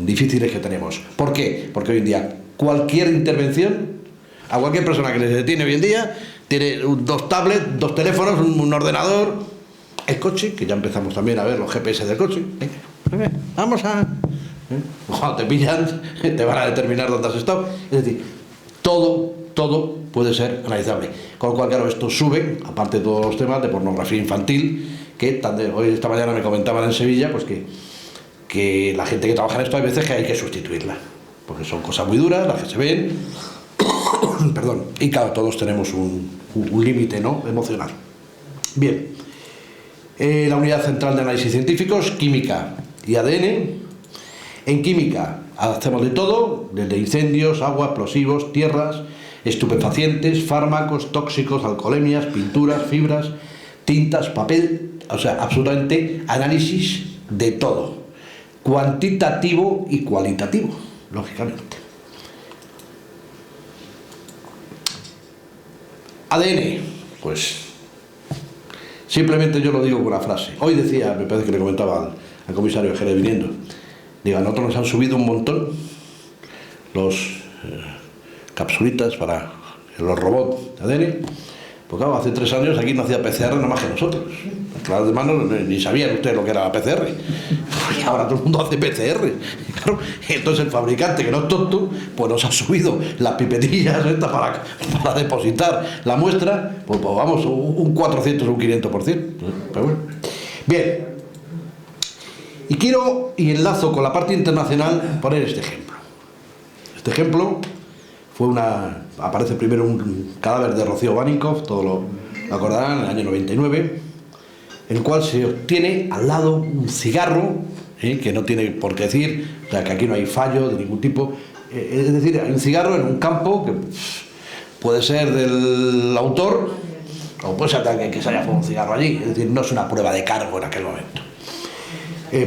difíciles que tenemos. ¿Por qué? Porque hoy en día cualquier intervención, a cualquier persona que les detiene hoy en día, tiene 2 tablets, 2 teléfonos, un ordenador, el coche, que ya empezamos también a ver los GPS del coche. Venga, vamos a... Cuando te pillan, te van a determinar dónde has estado. Es decir, todo puede ser analizable. Con lo cual, claro, esto sube, aparte de todos los temas de pornografía infantil, que hoy esta mañana me comentaban en Sevilla, pues que la gente que trabaja en esto hay veces que hay que sustituirla, porque son cosas muy duras, las que se ven, perdón, y claro, todos tenemos un límite, ¿no?, emocional. Bien, la unidad central de análisis científicos, química y ADN. En química hacemos de todo, desde incendios, agua, explosivos, tierras, estupefacientes, fármacos, tóxicos, alcoholemias, pinturas, fibras, tintas, papel, o sea, absolutamente análisis de todo, cuantitativo y cualitativo, lógicamente. ADN, pues simplemente yo lo digo con una frase. Hoy decía, me parece que le comentaba al comisario Jerez viniendo, digo, a nosotros nos han subido un montón los capsulitas para los robots de ADN, porque claro, hace 3 años aquí no hacía PCR nada más que nosotros. Claro, de mano ni sabían ustedes lo que era la PCR. Y ahora todo el mundo hace PCR. Claro, entonces el fabricante, que no es tonto, pues nos ha subido las pipetillas estas para depositar la muestra, pues vamos, un 400 o un 500%. Pero bueno. Bien. Y quiero, y enlazo con la parte internacional, poner este ejemplo. Este ejemplo fue aparece primero un cadáver de Rocío Baninkoff, todos lo acordarán, en el año 99, en el cual se obtiene al lado un cigarro, que no tiene por qué decir, o sea, que aquí no hay fallo de ningún tipo, es decir, hay un cigarro en un campo que puede ser del autor, o puede ser de alguien que se haya fumado un cigarro allí, es decir, no es una prueba de cargo en aquel momento.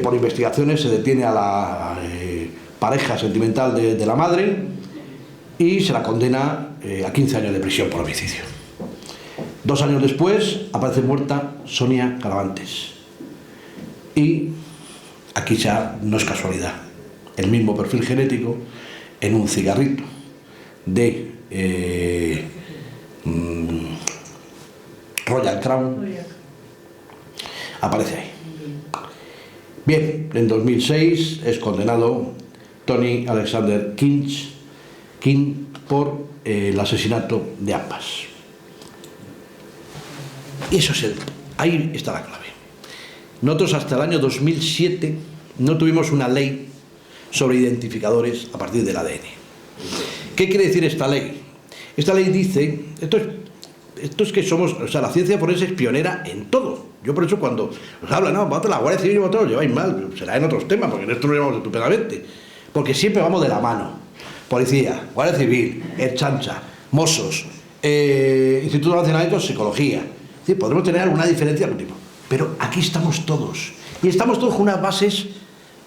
Por investigaciones se detiene a la pareja sentimental de la madre y se la condena a 15 años de prisión por homicidio. 2 años después aparece muerta Sonia Caravantes. Y aquí ya no es casualidad, el mismo perfil genético en un cigarrito. de Royal Crown, aparece ahí. Bien, en 2006 es condenado Tony Alexander King por el asesinato de ambas. Y eso es ahí está la clave. Nosotros hasta el año 2007 no tuvimos una ley sobre identificadores a partir del ADN. ¿Qué quiere decir esta ley? Esta ley dice, esto es que somos, o sea, la ciencia forense es pionera en todo. Yo por eso cuando os hablan, no, vosotros la Guardia Civil y vosotros lo lleváis mal, será en otros temas, porque en esto lo llevamos estupendamente. Porque siempre vamos de la mano. Policía, Guardia Civil, Ertzaintza, Mossos, Instituto Nacional de Toxicología. Sí, podremos tener alguna diferencia, pero aquí estamos todos. Y estamos todos con unas bases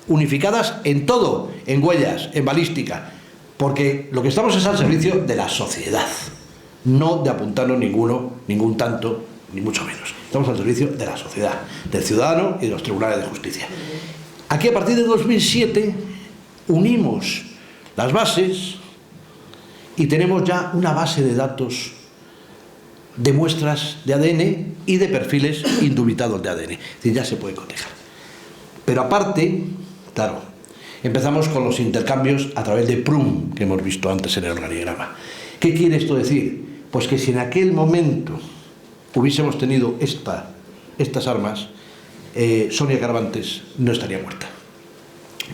unificadas en todo, en huellas, en balística. Porque lo que estamos es al servicio de la sociedad. No de apuntarnos ningún tanto, ni mucho menos. Estamos al servicio de la sociedad, del ciudadano y de los tribunales de justicia. Aquí a partir de 2007 unimos las bases y tenemos ya una base de datos de muestras de ADN y de perfiles indubitados de ADN. Es decir, ya se puede cotejar. Pero aparte, claro, empezamos con los intercambios a través de PRUM, que hemos visto antes en el organigrama. ¿Qué quiere esto decir? Pues que si en aquel momento hubiésemos tenido estas armas, Sonia Caravantes no estaría muerta.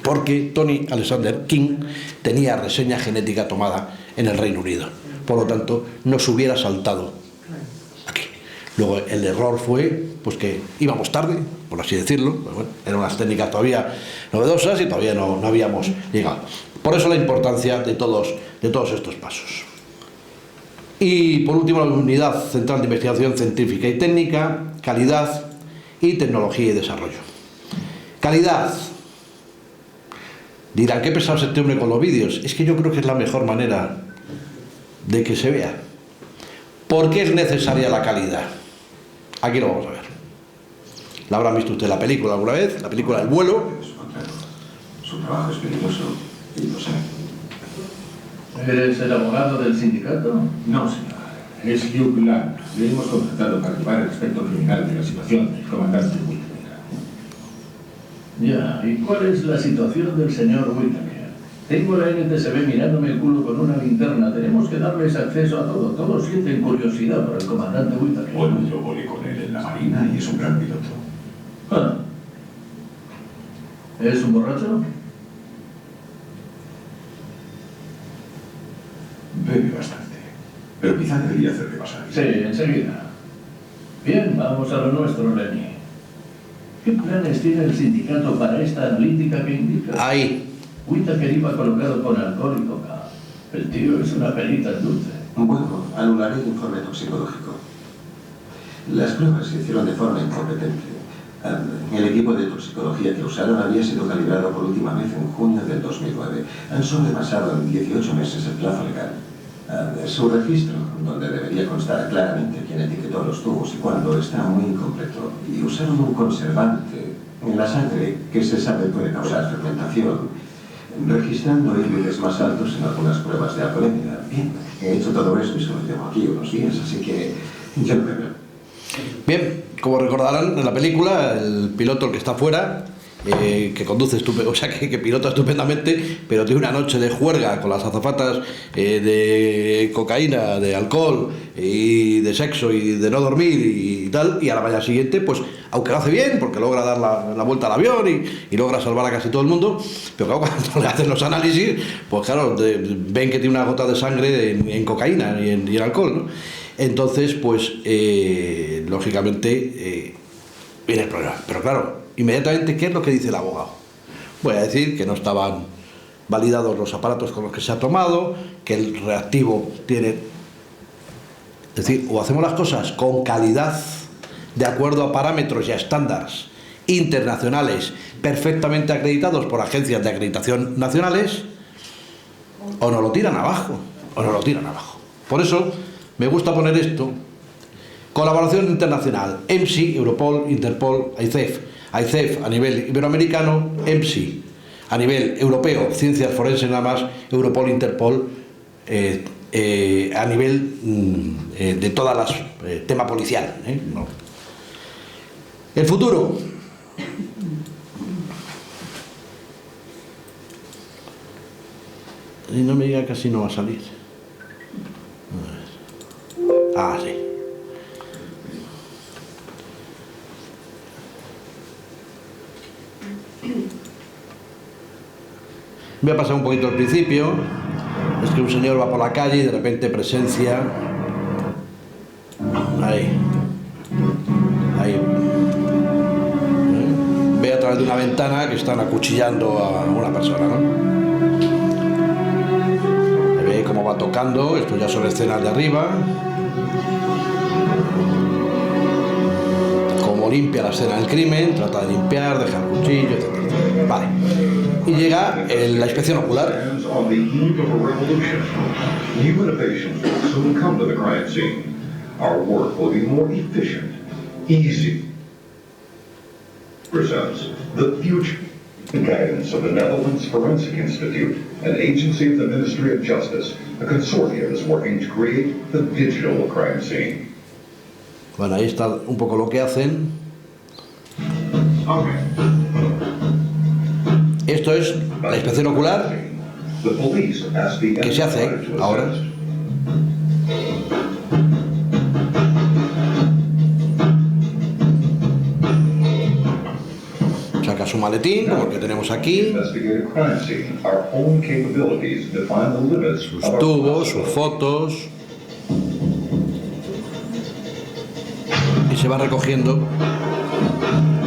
Porque Tony Alexander King tenía reseña genética tomada en el Reino Unido. Por lo tanto, nos hubiera saltado aquí. Luego el error fue pues que íbamos tarde, por así decirlo. Bueno, eran unas técnicas todavía novedosas y todavía no habíamos llegado. Por eso la importancia de todos estos pasos. Y por último, la Unidad Central de Investigación Científica y Técnica, calidad y tecnología y desarrollo. Calidad. Dirán, ¿qué pesado es este hombre con los vídeos? Es que yo creo que es la mejor manera de que se vea. ¿Por qué es necesaria la calidad? Aquí lo vamos a ver. ¿La habrán visto usted la película alguna vez? La película El vuelo. Su trabajo es peligroso y lo sé. ¿Eres el abogado del sindicato? No, señor. Es Hugh Bland. Le hemos contratado para llevar el aspecto criminal de la situación del comandante Whittaker. Ya, ¿y cuál es la situación del señor Whittaker? Tengo la NTSB mirándome el culo con una linterna. Tenemos que darles acceso a todo. Todos sienten curiosidad por el comandante Whittaker. Bueno, yo volé con él en la Marina y es un gran piloto. Ah. ¿Es un borracho? Bebe bastante. Pero quizá debería hacerle pasar. Sí, enseguida. Bien, vamos a lo nuestro, Lenny. ¿Qué planes tiene el sindicato para esta analítica que indica? Ahí. Whittaker iba colocado con alcohol y coca. El tío es una perita dulce. Bueno, anularé el informe toxicológico. Las pruebas se hicieron de forma incompetente. El equipo de toxicología que usaron había sido calibrado por última vez en junio del 2009. Han sobrepasado en 18 meses el plazo legal. Su registro, donde debería constar claramente quién etiquetó los tubos y cuándo, está muy incompleto. Y usaron un conservante en la sangre que se sabe puede causar fermentación, registrando índices más altos en algunas pruebas de alcoholemia. Bien, he hecho todo esto y solo llevo aquí unos días, así que yo no me veo. Bien, como recordarán en la película, el piloto, el que está fuera, que conduce que pilota estupendamente, pero tiene una noche de juerga con las azafatas de cocaína, de alcohol y de sexo y de no dormir y tal, y a la mañana siguiente, pues aunque lo hace bien, porque logra dar la vuelta al avión y logra salvar a casi todo el mundo, pero claro, cuando le hacen los análisis, pues claro, ven que tiene una gota de sangre en cocaína y en alcohol, ¿no? Entonces, pues, lógicamente, viene el problema. Pero claro, inmediatamente, ¿qué es lo que dice el abogado? Voy a decir que no estaban validados los aparatos con los que se ha tomado, que el reactivo tiene... Es decir, o hacemos las cosas con calidad, de acuerdo a parámetros y a estándares internacionales perfectamente acreditados por agencias de acreditación nacionales, o nos lo tiran abajo, Por eso me gusta poner esto: colaboración internacional, EMSI, Europol, Interpol, AICEF. AICEF a nivel iberoamericano, EMSI a nivel europeo, ciencias forenses nada más, Europol, Interpol, a nivel de todas las tema policial, ¿no? El futuro. Y no me diga que así no va a salir. Ah, sí. Voy a pasar un poquito al principio. Es que un señor va por la calle y de repente presencia. Ahí. Ve a través de una ventana que están acuchillando a una persona, ¿no? Ve cómo va tocando. Esto ya son escenas de arriba. Cómo limpia la escena del crimen, trata de limpiar, deja el cuchillo, etc. Vale. Y llega la inspección ocular. Our work will be more efficient, easy. Presents the future. The guidance of the Netherlands Forensic Institute, an agency of the Ministry of Justice. A consortium is working to create the digital crime scene. Bueno, ahí está un poco lo que hacen. Esto es la inspección ocular que se hace ahora. Saca su maletín, como el que tenemos aquí, sus tubos, sus fotos, y se va recogiendo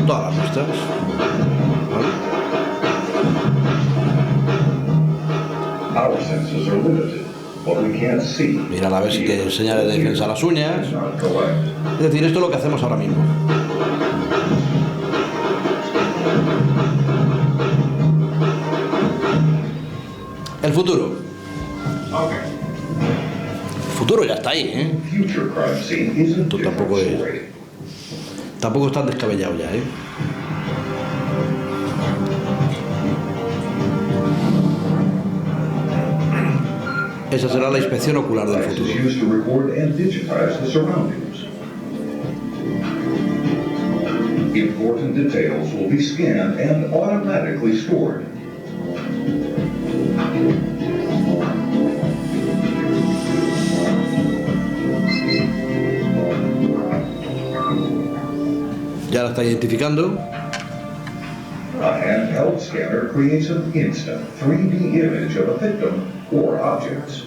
todas las muestras. Mira a ver si te enseña de defensa las uñas. Es decir, esto es lo que hacemos ahora mismo. El futuro. El futuro ya está ahí, ¿eh? Esto tampoco es tan descabellado ya, ¿eh? Esa será la inspección ocular del futuro. Important details will be scanned and automatically stored. Ya la está identificando. A handheld scanner creates an instant 3D image of a victim or objects.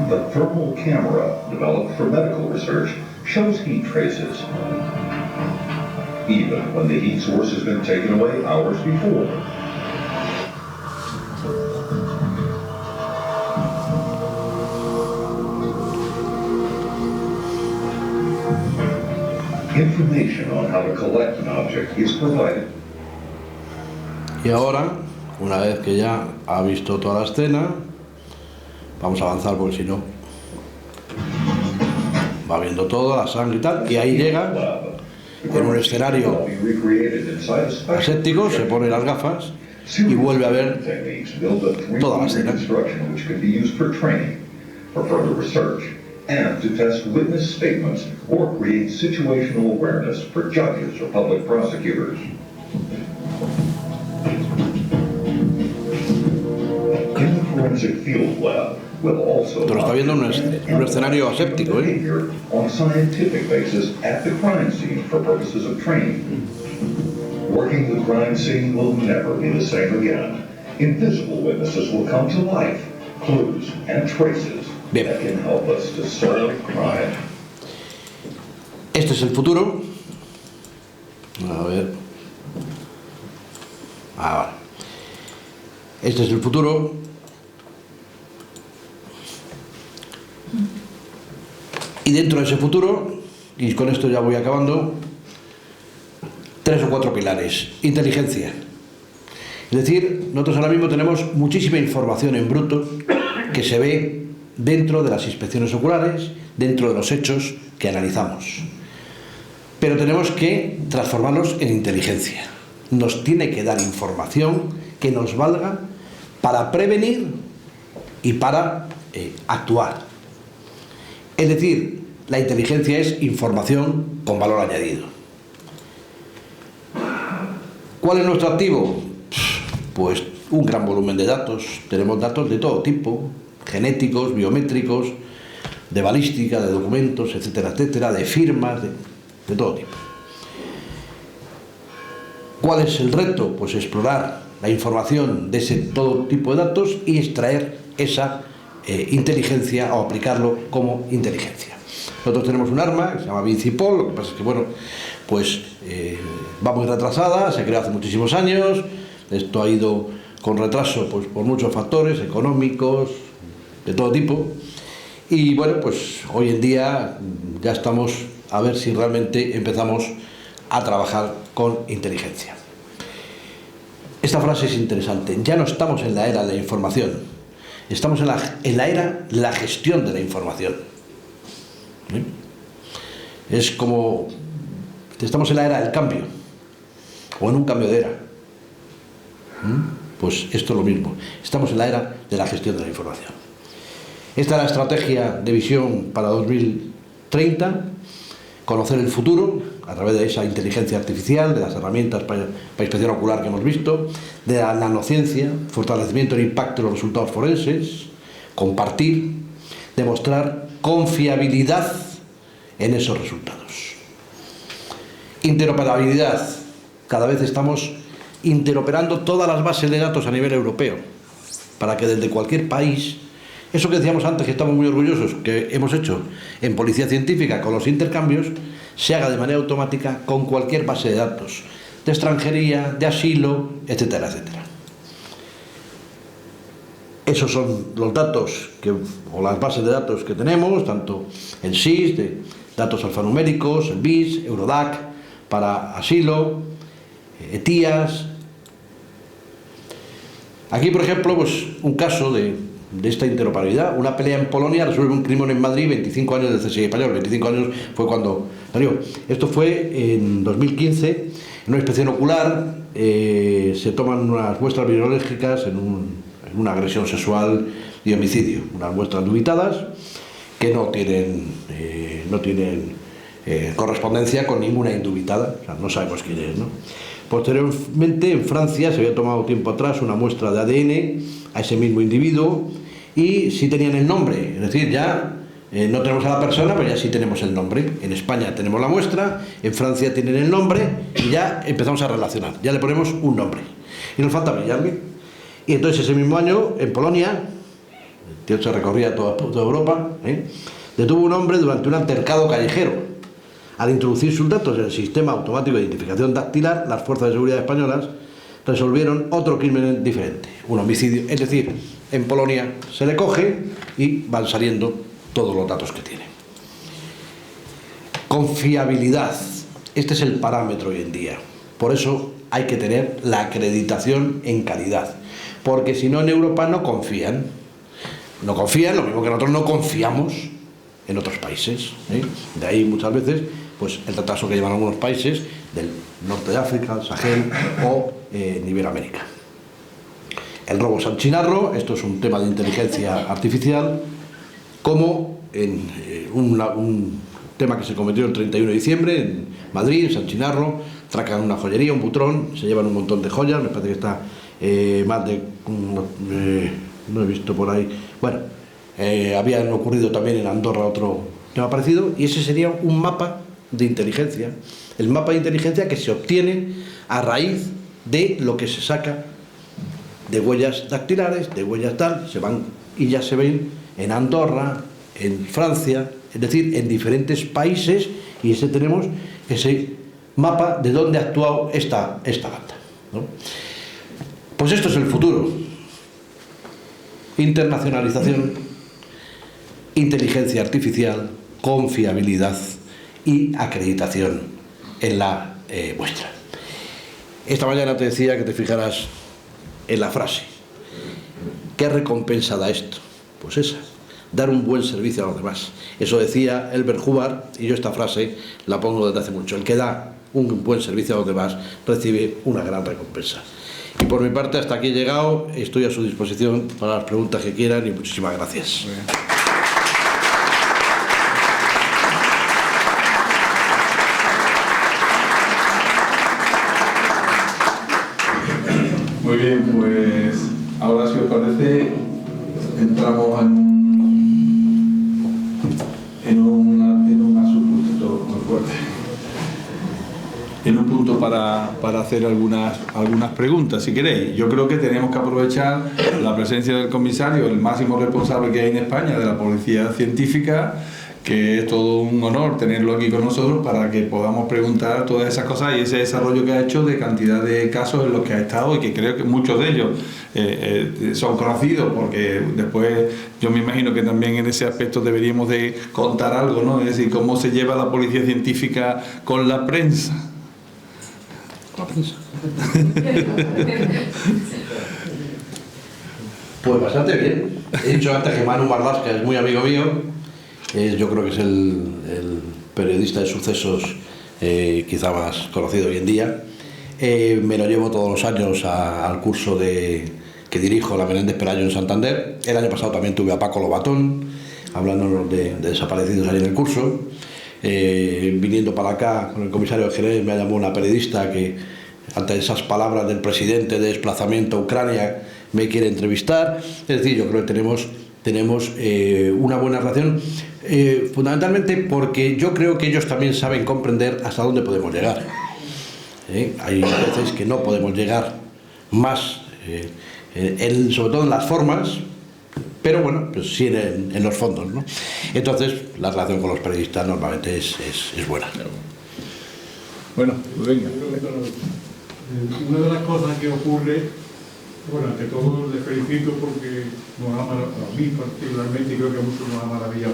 The thermal camera, developed for medical research, shows heat traces, even when the heat source has been taken away hours before. Information on how to collect an object is provided. Y ahora, una vez que ya ha visto toda la escena, vamos a avanzar porque si no va viendo todo, la sangre y tal, y ahí llega en un escenario aséptico, se pone las gafas y vuelve a ver toda la escena. And to test witness statements or create situational awareness for judges or public prosecutors. In the forensic field lab will also Pero está viendo un escenario aséptico, ¿eh? On a scientific basis at the crime scene for purposes of training. Working the crime scene will never be the same again. Invisible witnesses will come to life, clues and traces. Bien. Este es el futuro. A ver. Vale. Este es el futuro. Y dentro de ese futuro, y con esto ya voy acabando, 3 o 4 pilares. Inteligencia. Es decir, nosotros ahora mismo tenemos muchísima información en bruto que se ve dentro de las inspecciones oculares, dentro de los hechos que analizamos. Pero tenemos que transformarlos en inteligencia. Nos tiene que dar información que nos valga para prevenir y para actuar. Es decir, la inteligencia es información con valor añadido. ¿Cuál es nuestro activo? Pues un gran volumen de datos. Tenemos datos de todo tipo, genéticos, biométricos, de balística, de documentos, etcétera, etcétera, de firmas, de todo tipo. ¿Cuál es el reto? Pues explorar la información de ese todo tipo de datos y extraer esa inteligencia o aplicarlo como inteligencia. Nosotros tenemos un arma que se llama Vincipol, lo que pasa es que, bueno, pues va muy retrasada, se creó hace muchísimos años, esto ha ido con retraso pues por muchos factores económicos, de todo tipo, y bueno, pues hoy en día ya estamos a ver si realmente empezamos a trabajar con inteligencia. Esta frase es interesante. Ya no estamos en la era de la información, estamos en la era de la gestión de la información. Es como estamos en la era del cambio o en un cambio de era. Pues esto es lo mismo, estamos en la era de la gestión de la información. Esta es la estrategia de visión para 2030, conocer el futuro a través de esa inteligencia artificial, de las herramientas para inspección ocular que hemos visto, de la nanociencia, fortalecimiento del impacto de los resultados forenses, compartir, demostrar confiabilidad en esos resultados. Interoperabilidad. Cada vez estamos interoperando todas las bases de datos a nivel europeo para que desde cualquier país, eso que decíamos antes que estamos muy orgullosos que hemos hecho en policía científica con los intercambios, se haga de manera automática con cualquier base de datos de extranjería, de asilo, etcétera, etcétera. Esos son los datos o las bases de datos que tenemos, tanto el SIS, de datos alfanuméricos, el BIS, Eurodac para asilo, ETIAS. Aquí, por ejemplo, pues un caso de esta interoperabilidad, una pelea en Polonia resuelve un crimen en Madrid, 25 años de CSI español, 25 años fue cuando salió. Esto fue en 2015, en una inspección ocular, se toman unas muestras virológicas en una agresión sexual y homicidio, unas muestras dubitadas que no tienen correspondencia con ninguna indubitada, o sea, no sabemos quién es, ¿no? Posteriormente, en Francia, se había tomado tiempo atrás una muestra de ADN a ese mismo individuo y sí tenían el nombre, es decir, ya no tenemos a la persona, pero ya sí tenemos el nombre. En España tenemos la muestra, en Francia tienen el nombre y ya empezamos a relacionar, ya le ponemos un nombre. Y nos falta brillarle. Y entonces ese mismo año, en Polonia, el tío se recorría toda Europa, detuvo un hombre durante un altercado callejero. Al introducir sus datos en el sistema automático de identificación dactilar, las fuerzas de seguridad españolas resolvieron otro crimen diferente, un homicidio. Es decir, en Polonia se le coge y van saliendo todos los datos que tiene. Confiabilidad. Este es el parámetro hoy en día. Por eso hay que tener la acreditación en calidad. Porque si no, en Europa no confían. No confían, lo mismo que nosotros no confiamos en otros países. De ahí muchas veces pues el retraso que llevan algunos países del norte de África, el Sahel o en Iberoamérica. El robo salchinarro, esto es un tema de inteligencia artificial, como en un tema que se cometió el 31 de diciembre en Madrid, en Salchinarro, atracan una joyería, un butrón, se llevan un montón de joyas, me parece que está más de... no he visto por ahí... Bueno, habían ocurrido también en Andorra otro tema parecido, y ese sería un mapa de inteligencia, el mapa de inteligencia que se obtiene a raíz de lo que se saca de huellas dactilares, de huellas tal, se van y ya se ven en Andorra, en Francia, es decir, en diferentes países, y tenemos ese mapa de dónde ha actuado esta banda, ¿no? Pues esto es el futuro. Internacionalización, inteligencia artificial, confiabilidad y acreditación en la muestra. Esta mañana te decía que te fijaras en la frase. ¿Qué recompensa da esto? Pues esa, dar un buen servicio a los demás. Eso decía Elbert Hubbard, y yo esta frase la pongo desde hace mucho: el que da un buen servicio a los demás recibe una gran recompensa. Y por mi parte, hasta aquí he llegado, estoy a su disposición para las preguntas que quieran, y muchísimas gracias. Muy bien, pues ahora, si os parece, entramos en un punto para hacer algunas preguntas, si queréis. Yo creo que tenemos que aprovechar la presencia del comisario, el máximo responsable que hay en España de la policía científica, que es todo un honor tenerlo aquí con nosotros para que podamos preguntar todas esas cosas y ese desarrollo que ha hecho de cantidad de casos en los que ha estado, y que creo que muchos de ellos son conocidos, porque después yo me imagino que también en ese aspecto deberíamos de contar algo, ¿no? Es decir, cómo se lleva la policía científica con la prensa. Pues bastante bien. He dicho antes que Manu Marlasca es muy amigo mío. Yo creo que es el periodista de sucesos quizá más conocido hoy en día. Me lo llevo todos los años al curso que dirijo, la Menéndez Pelayo en Santander. El año pasado también tuve a Paco Lobatón hablándonos de desaparecidos ahí en el curso. Viniendo para acá con el comisario de Jerez, me ha llamado una periodista que, ante esas palabras del presidente de desplazamiento a Ucrania, me quiere entrevistar. Es decir, yo creo que tenemos una buena relación, fundamentalmente porque yo creo que ellos también saben comprender hasta dónde podemos llegar. Hay veces que no podemos llegar más, sobre todo en las formas, pero bueno, pues sí en los fondos, ¿no? Entonces, la relación con los periodistas normalmente es buena. Bueno, pues venga. Una de las cosas que ocurre, bueno, ante todo les felicito porque a mí particularmente, y creo que a muchos nos ha maravillado.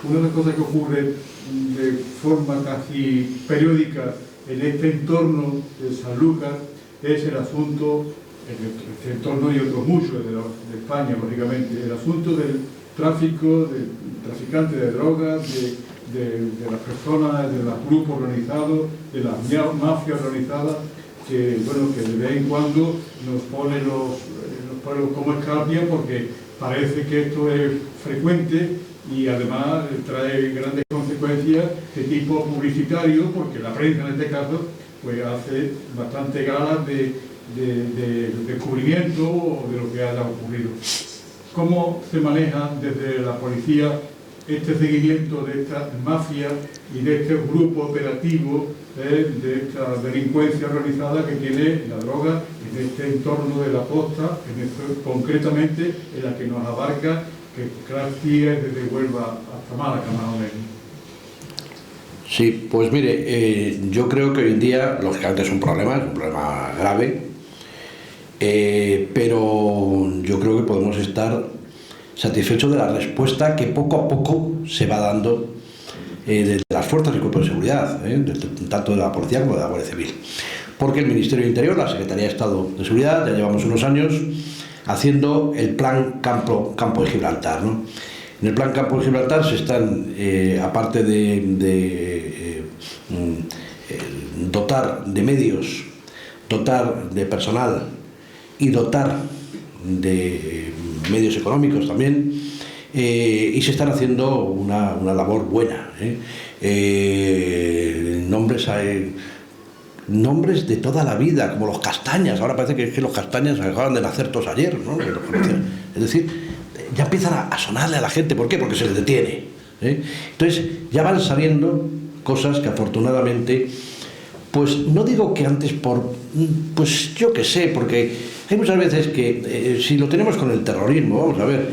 Una de las cosas que ocurre de forma casi periódica en este entorno de Sanlúcar es el asunto, este entorno y otros muchos de España, lógicamente, el asunto del tráfico, del traficante de drogas, de las personas, de los grupos organizados, de las mafias organizadas, que bueno, que de vez en cuando nos pone como escarpia, porque parece que esto es frecuente y además trae grandes consecuencias de tipo publicitario, porque la prensa en este caso pues hace bastante gala de descubrimiento o de lo que haya ocurrido. ¿Cómo se maneja desde la policía este seguimiento de esta mafia y de este grupo operativo de esta delincuencia organizada que tiene la droga en este entorno de la costa, concretamente en la que nos abarca, que casi es desde Huelva hasta Málaga, más o menos? Sí, pues mire, yo creo que hoy en día, lógicamente es un problema grave, pero yo creo que podemos estar satisfechos de la respuesta que poco a poco se va dando de las fuerzas y cuerpos de seguridad, tanto de la policía como de la Guardia Civil. Porque el Ministerio de Interior, la Secretaría de Estado de Seguridad, ya llevamos unos años haciendo el plan Campo de Gibraltar, ¿no? En el plan Campo de Gibraltar se están, aparte de dotar de medios, dotar de personal y dotar de medios económicos también, y se están haciendo una labor buena. Nombres de toda la vida, como los Castañas. Ahora parece que los Castañas acaban de nacer todos ayer, ¿no? Es decir, ya empiezan a sonarle a la gente. ¿Por qué? Porque se les detiene. Entonces ya van saliendo cosas que afortunadamente, pues no digo que antes pues yo qué sé, porque hay muchas veces que si lo tenemos con el terrorismo, vamos a ver,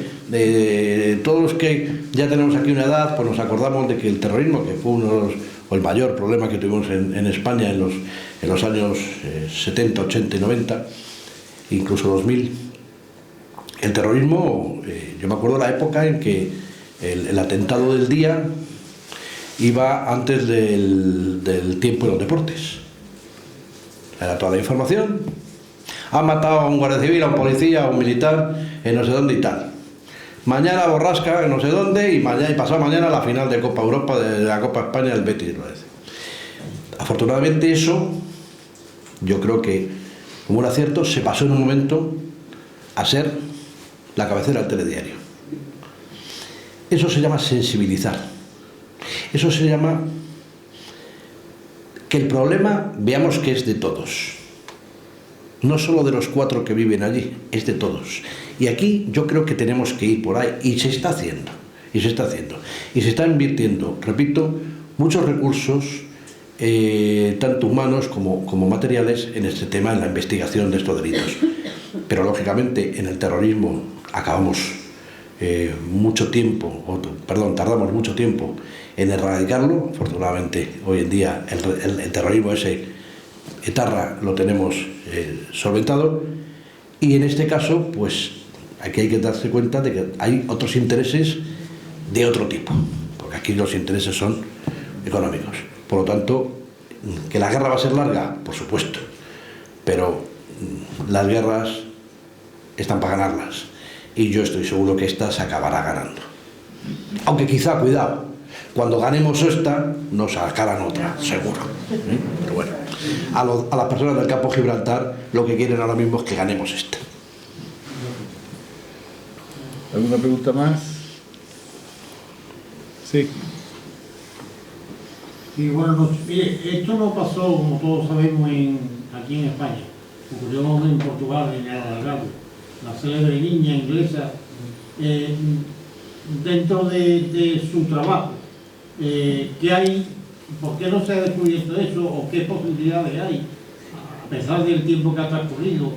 todos los que ya tenemos aquí una edad, pues nos acordamos de que el terrorismo, que fue el mayor problema que tuvimos en España en los años 70, 80 y 90, incluso 2000, el terrorismo, yo me acuerdo de la época en que el atentado del día iba antes del tiempo de los deportes. Era toda la información. Han matado a un guardia civil, a un policía, a un militar, en no sé dónde y tal. mañana borrasca no sé dónde y pasado mañana la final de Copa Europa, de la Copa España del Betis. Afortunadamente eso, yo creo que como un acierto, se pasó en un momento a ser la cabecera del telediario. Eso se llama sensibilizar. Eso se llama que el problema veamos que es de todos. No solo de los 4 que viven allí, es de todos. Y aquí yo creo que tenemos que ir por ahí, y se está haciendo, y se está haciendo. Y se está invirtiendo, repito, muchos recursos, tanto humanos como materiales, en este tema, en la investigación de estos delitos. Pero lógicamente en el terrorismo acabamos tardamos mucho tiempo en erradicarlo. Afortunadamente hoy en día el terrorismo ese etarra lo tenemos solventado, y en este caso pues aquí hay que darse cuenta de que hay otros intereses de otro tipo, porque aquí los intereses son económicos. Por lo tanto, que la guerra va a ser larga, por supuesto, pero las guerras están para ganarlas, y yo estoy seguro que esta se acabará ganando. Aunque quizá, cuidado, cuando ganemos esta, nos sacarán otra, seguro. Pero bueno, a las personas del campo Gibraltar lo que quieren ahora mismo es que ganemos esta. ¿Alguna pregunta más? Sí. Sí, buenas noches. Mire, esto no pasó, como todos sabemos, aquí en España. Ocurrió en Portugal, en el Algarve. La célebre niña inglesa, dentro de su trabajo, ¿qué hay? ¿Por qué no se ha descubierto eso? ¿O qué posibilidades hay? A pesar del tiempo que ha transcurrido,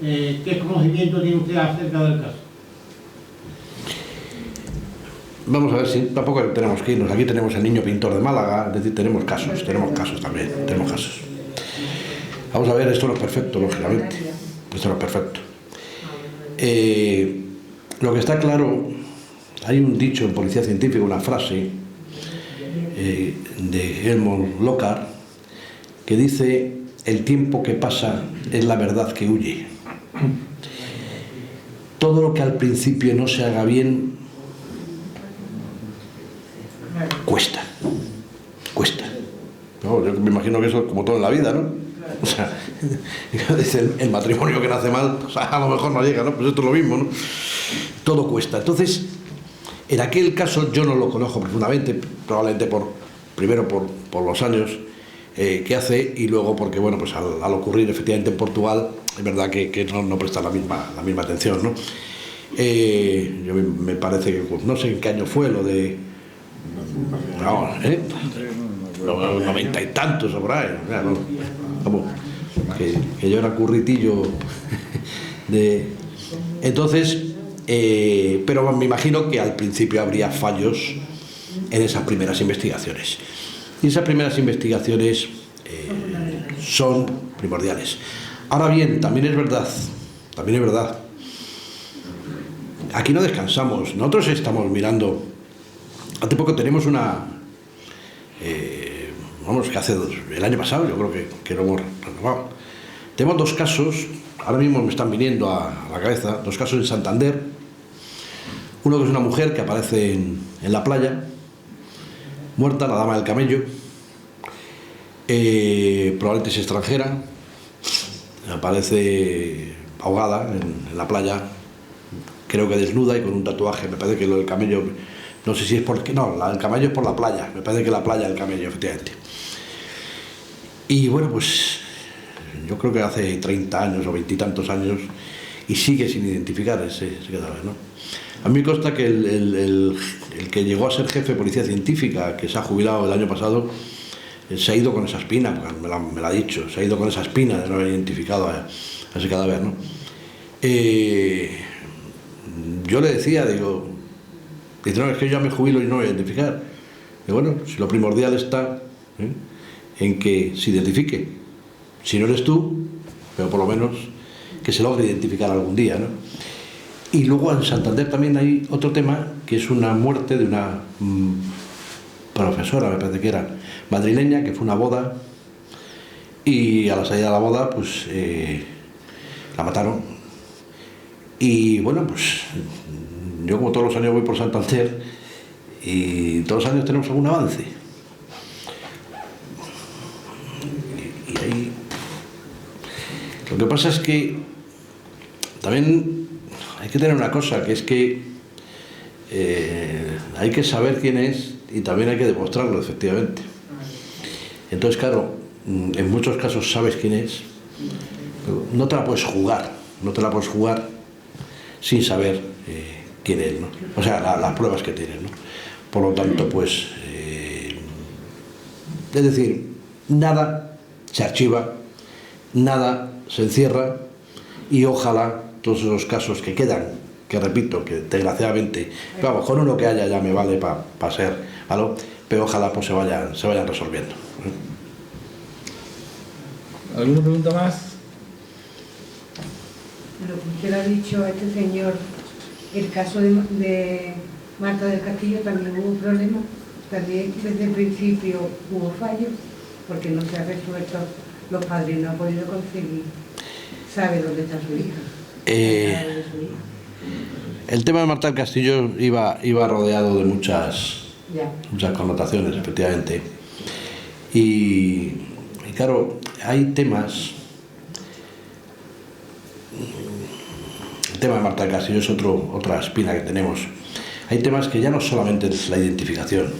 ¿qué conocimiento tiene usted acerca del caso? Vamos a ver si tampoco tenemos que irnos. Aquí tenemos el niño pintor de Málaga, es decir, tenemos casos también, tenemos casos. Vamos a ver, esto no es perfecto, lógicamente. Esto no es perfecto. Lo que está claro, hay un dicho en policía científica, una frase de Helmut Lockhart, que dice: el tiempo que pasa es la verdad que huye. Todo lo que al principio no se haga bien cuesta. No, yo me imagino que eso es como todo en la vida, ¿no? O sea, dice el matrimonio que nace mal, o sea, a lo mejor no llega, ¿no? Pues esto es lo mismo, ¿no? Todo cuesta. Entonces, en aquel caso yo no lo conozco profundamente, probablemente primero por los años que hace, y luego porque, bueno, pues al ocurrir efectivamente en Portugal, es verdad que no presta la misma atención, ¿no? Yo me parece que, pues, no sé en qué año fue lo de... No, los 90 y tantos o por ahí, vamos, que yo era curritillo de... Entonces, pero me imagino que al principio habría fallos en esas primeras investigaciones, y esas primeras investigaciones son primordiales. Ahora bien, también es verdad, aquí no descansamos, nosotros estamos mirando. Hace poco tenemos una... que hace el año pasado, yo creo que lo hemos renovado. Tenemos 2 casos, ahora mismo me están viniendo a la cabeza, 2 casos en Santander. Uno que es una mujer que aparece en la playa, muerta, la dama del camello, probablemente es extranjera, aparece ahogada en la playa, creo que desnuda y con un tatuaje. Me parece que lo del camello... No sé si es porque... No, el camello es por la playa. Me parece que la playa del camello, efectivamente. Y bueno, pues yo creo que hace 30 años o 20 y tantos años, y sigue sin identificar ese cadáver, ¿no? A mí me consta que el que llegó a ser jefe de policía científica, que se ha jubilado el año pasado, se ha ido con esa espina, me lo ha dicho, se ha ido con esa espina de no haber identificado a ese cadáver, ¿no? Yo le decía, digo... Dice, no, es que yo ya me jubilo y no voy a identificar. Y bueno, si lo primordial está en que se identifique. Si no eres tú, pero por lo menos que se logre identificar algún día, ¿no? Y luego en Santander también hay otro tema, que es una muerte de una profesora, me parece que era, madrileña, que fue una boda, y a la salida de la boda, pues la mataron. Y bueno, pues yo como todos los años voy por Santander y todos los años tenemos algún avance. Y ahí... Lo que pasa es que también hay que tener una cosa, que es que hay que saber quién es y también hay que demostrarlo, efectivamente. Entonces, claro, en muchos casos sabes quién es, pero no te la puedes jugar, sin saber quién es, ¿no? O sea, las pruebas que tienes, ¿no? Por lo tanto, pues, es decir, nada se archiva, nada se encierra y ojalá todos esos casos que quedan, que repito, que desgraciadamente, vamos, con uno que haya ya me vale para ser, ¿vale? Pero ojalá pues se vayan resolviendo. ¿Alguna pregunta más? Lo que usted ha dicho a este señor, el caso de Marta del Castillo también hubo un problema, también desde el principio hubo fallos, porque no se ha resuelto, los padres no han podido conseguir, sabe dónde está su hija. El tema de Marta del Castillo iba rodeado de muchas connotaciones, efectivamente. Y claro, hay temas... El tema de Marta del Castillo es otra espina que tenemos. Hay temas que ya no solamente es la identificación,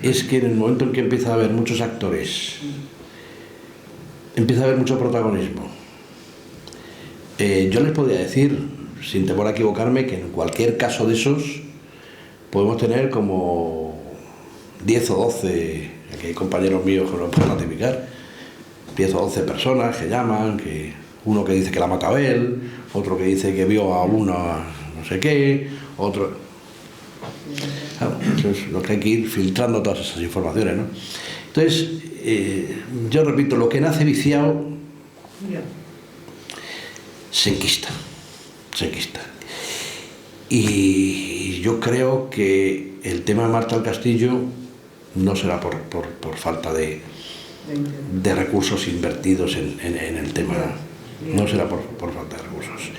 es que en el momento en que empieza a haber muchos actores, empieza a haber mucho protagonismo. Yo les podría decir, sin temor a equivocarme, que en cualquier caso de esos podemos tener como 10 o 12, aquí hay compañeros míos que lo pueden ratificar, 10 o 12 personas que llaman, que uno que dice que la ha matado él, otro que dice que vio a uno no sé qué, otro... Claro, eso es lo que hay que ir filtrando todas esas informaciones, ¿no? Entonces, yo repito, lo que nace viciado se enquista. Y yo creo que el tema de Marta del Castillo no será por falta de recursos invertidos en el tema, no será por falta de recursos.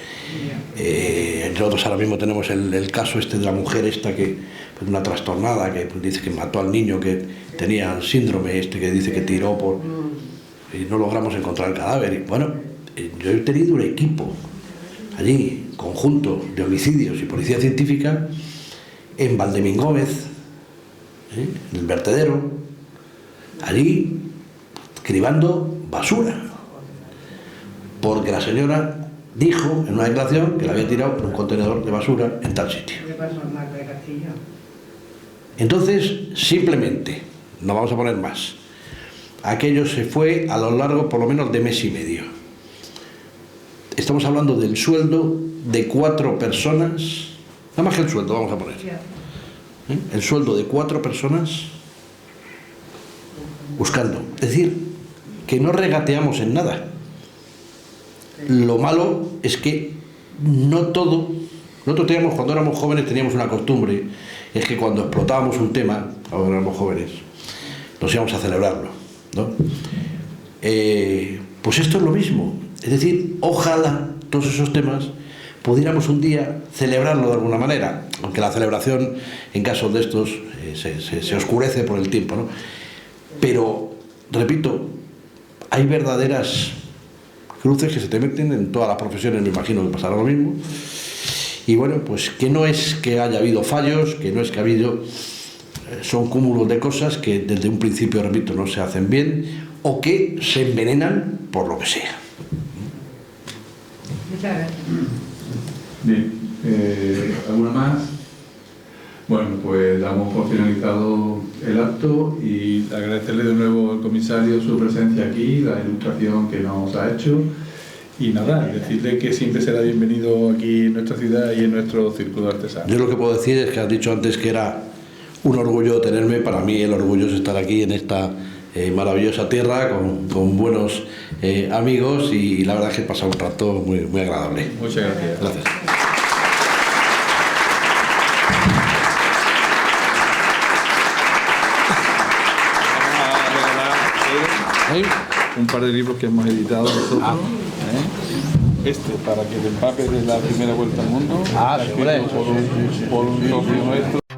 Nosotros ahora mismo tenemos el caso este de la mujer esta que, pues una trastornada, que dice que mató al niño que tenía el síndrome este, que dice que tiró por... y no logramos encontrar el cadáver. Y bueno, yo he tenido un equipo allí, conjunto de homicidios y policía científica, en Valdemingómez, en el vertedero, allí cribando basura, porque la señora dijo en una declaración que la había tirado en un contenedor de basura en tal sitio. ¿Qué pasó en Marta del Castillo? Entonces, simplemente, no vamos a poner más, aquello se fue a lo largo por lo menos de mes y medio. Estamos hablando del sueldo de 4 personas, nada más que el sueldo, vamos a poner. El sueldo de 4 personas buscando. Es decir, que no regateamos en nada. Lo malo es que no todo... Nosotros teníamos, cuando éramos jóvenes, teníamos una costumbre, es que cuando explotábamos un tema, cuando éramos jóvenes, nos íbamos a celebrarlo, ¿no? Pues esto es lo mismo. Es decir, ojalá todos esos temas pudiéramos un día celebrarlo de alguna manera, aunque la celebración en casos de estos se oscurece por el tiempo, ¿no? Pero, repito, hay verdaderas cruces que se te meten en todas las profesiones, me imagino que pasará lo mismo. Y bueno, pues que no es que haya habido fallos, que no es que ha habido... son cúmulos de cosas que desde un principio, repito, no se hacen bien o que se envenenan por lo que sea. Muchas gracias. Bien, ¿alguna más? Bueno, pues damos por finalizado el acto y agradecerle de nuevo al comisario su presencia aquí, la ilustración que nos ha hecho y nada, decirle que siempre será bienvenido aquí en nuestra ciudad y en nuestro círculo artesano. Yo lo que puedo decir es que has dicho antes que era un orgullo tenerme, para mí el orgullo es estar aquí en esta maravillosa tierra con buenos amigos y la verdad es que he pasado un rato muy, muy agradable. Muchas gracias. Gracias. Un par de libros que hemos editado nosotros. para que te empape de la primera vuelta al mundo. Ah, escrito por un socio nuestro.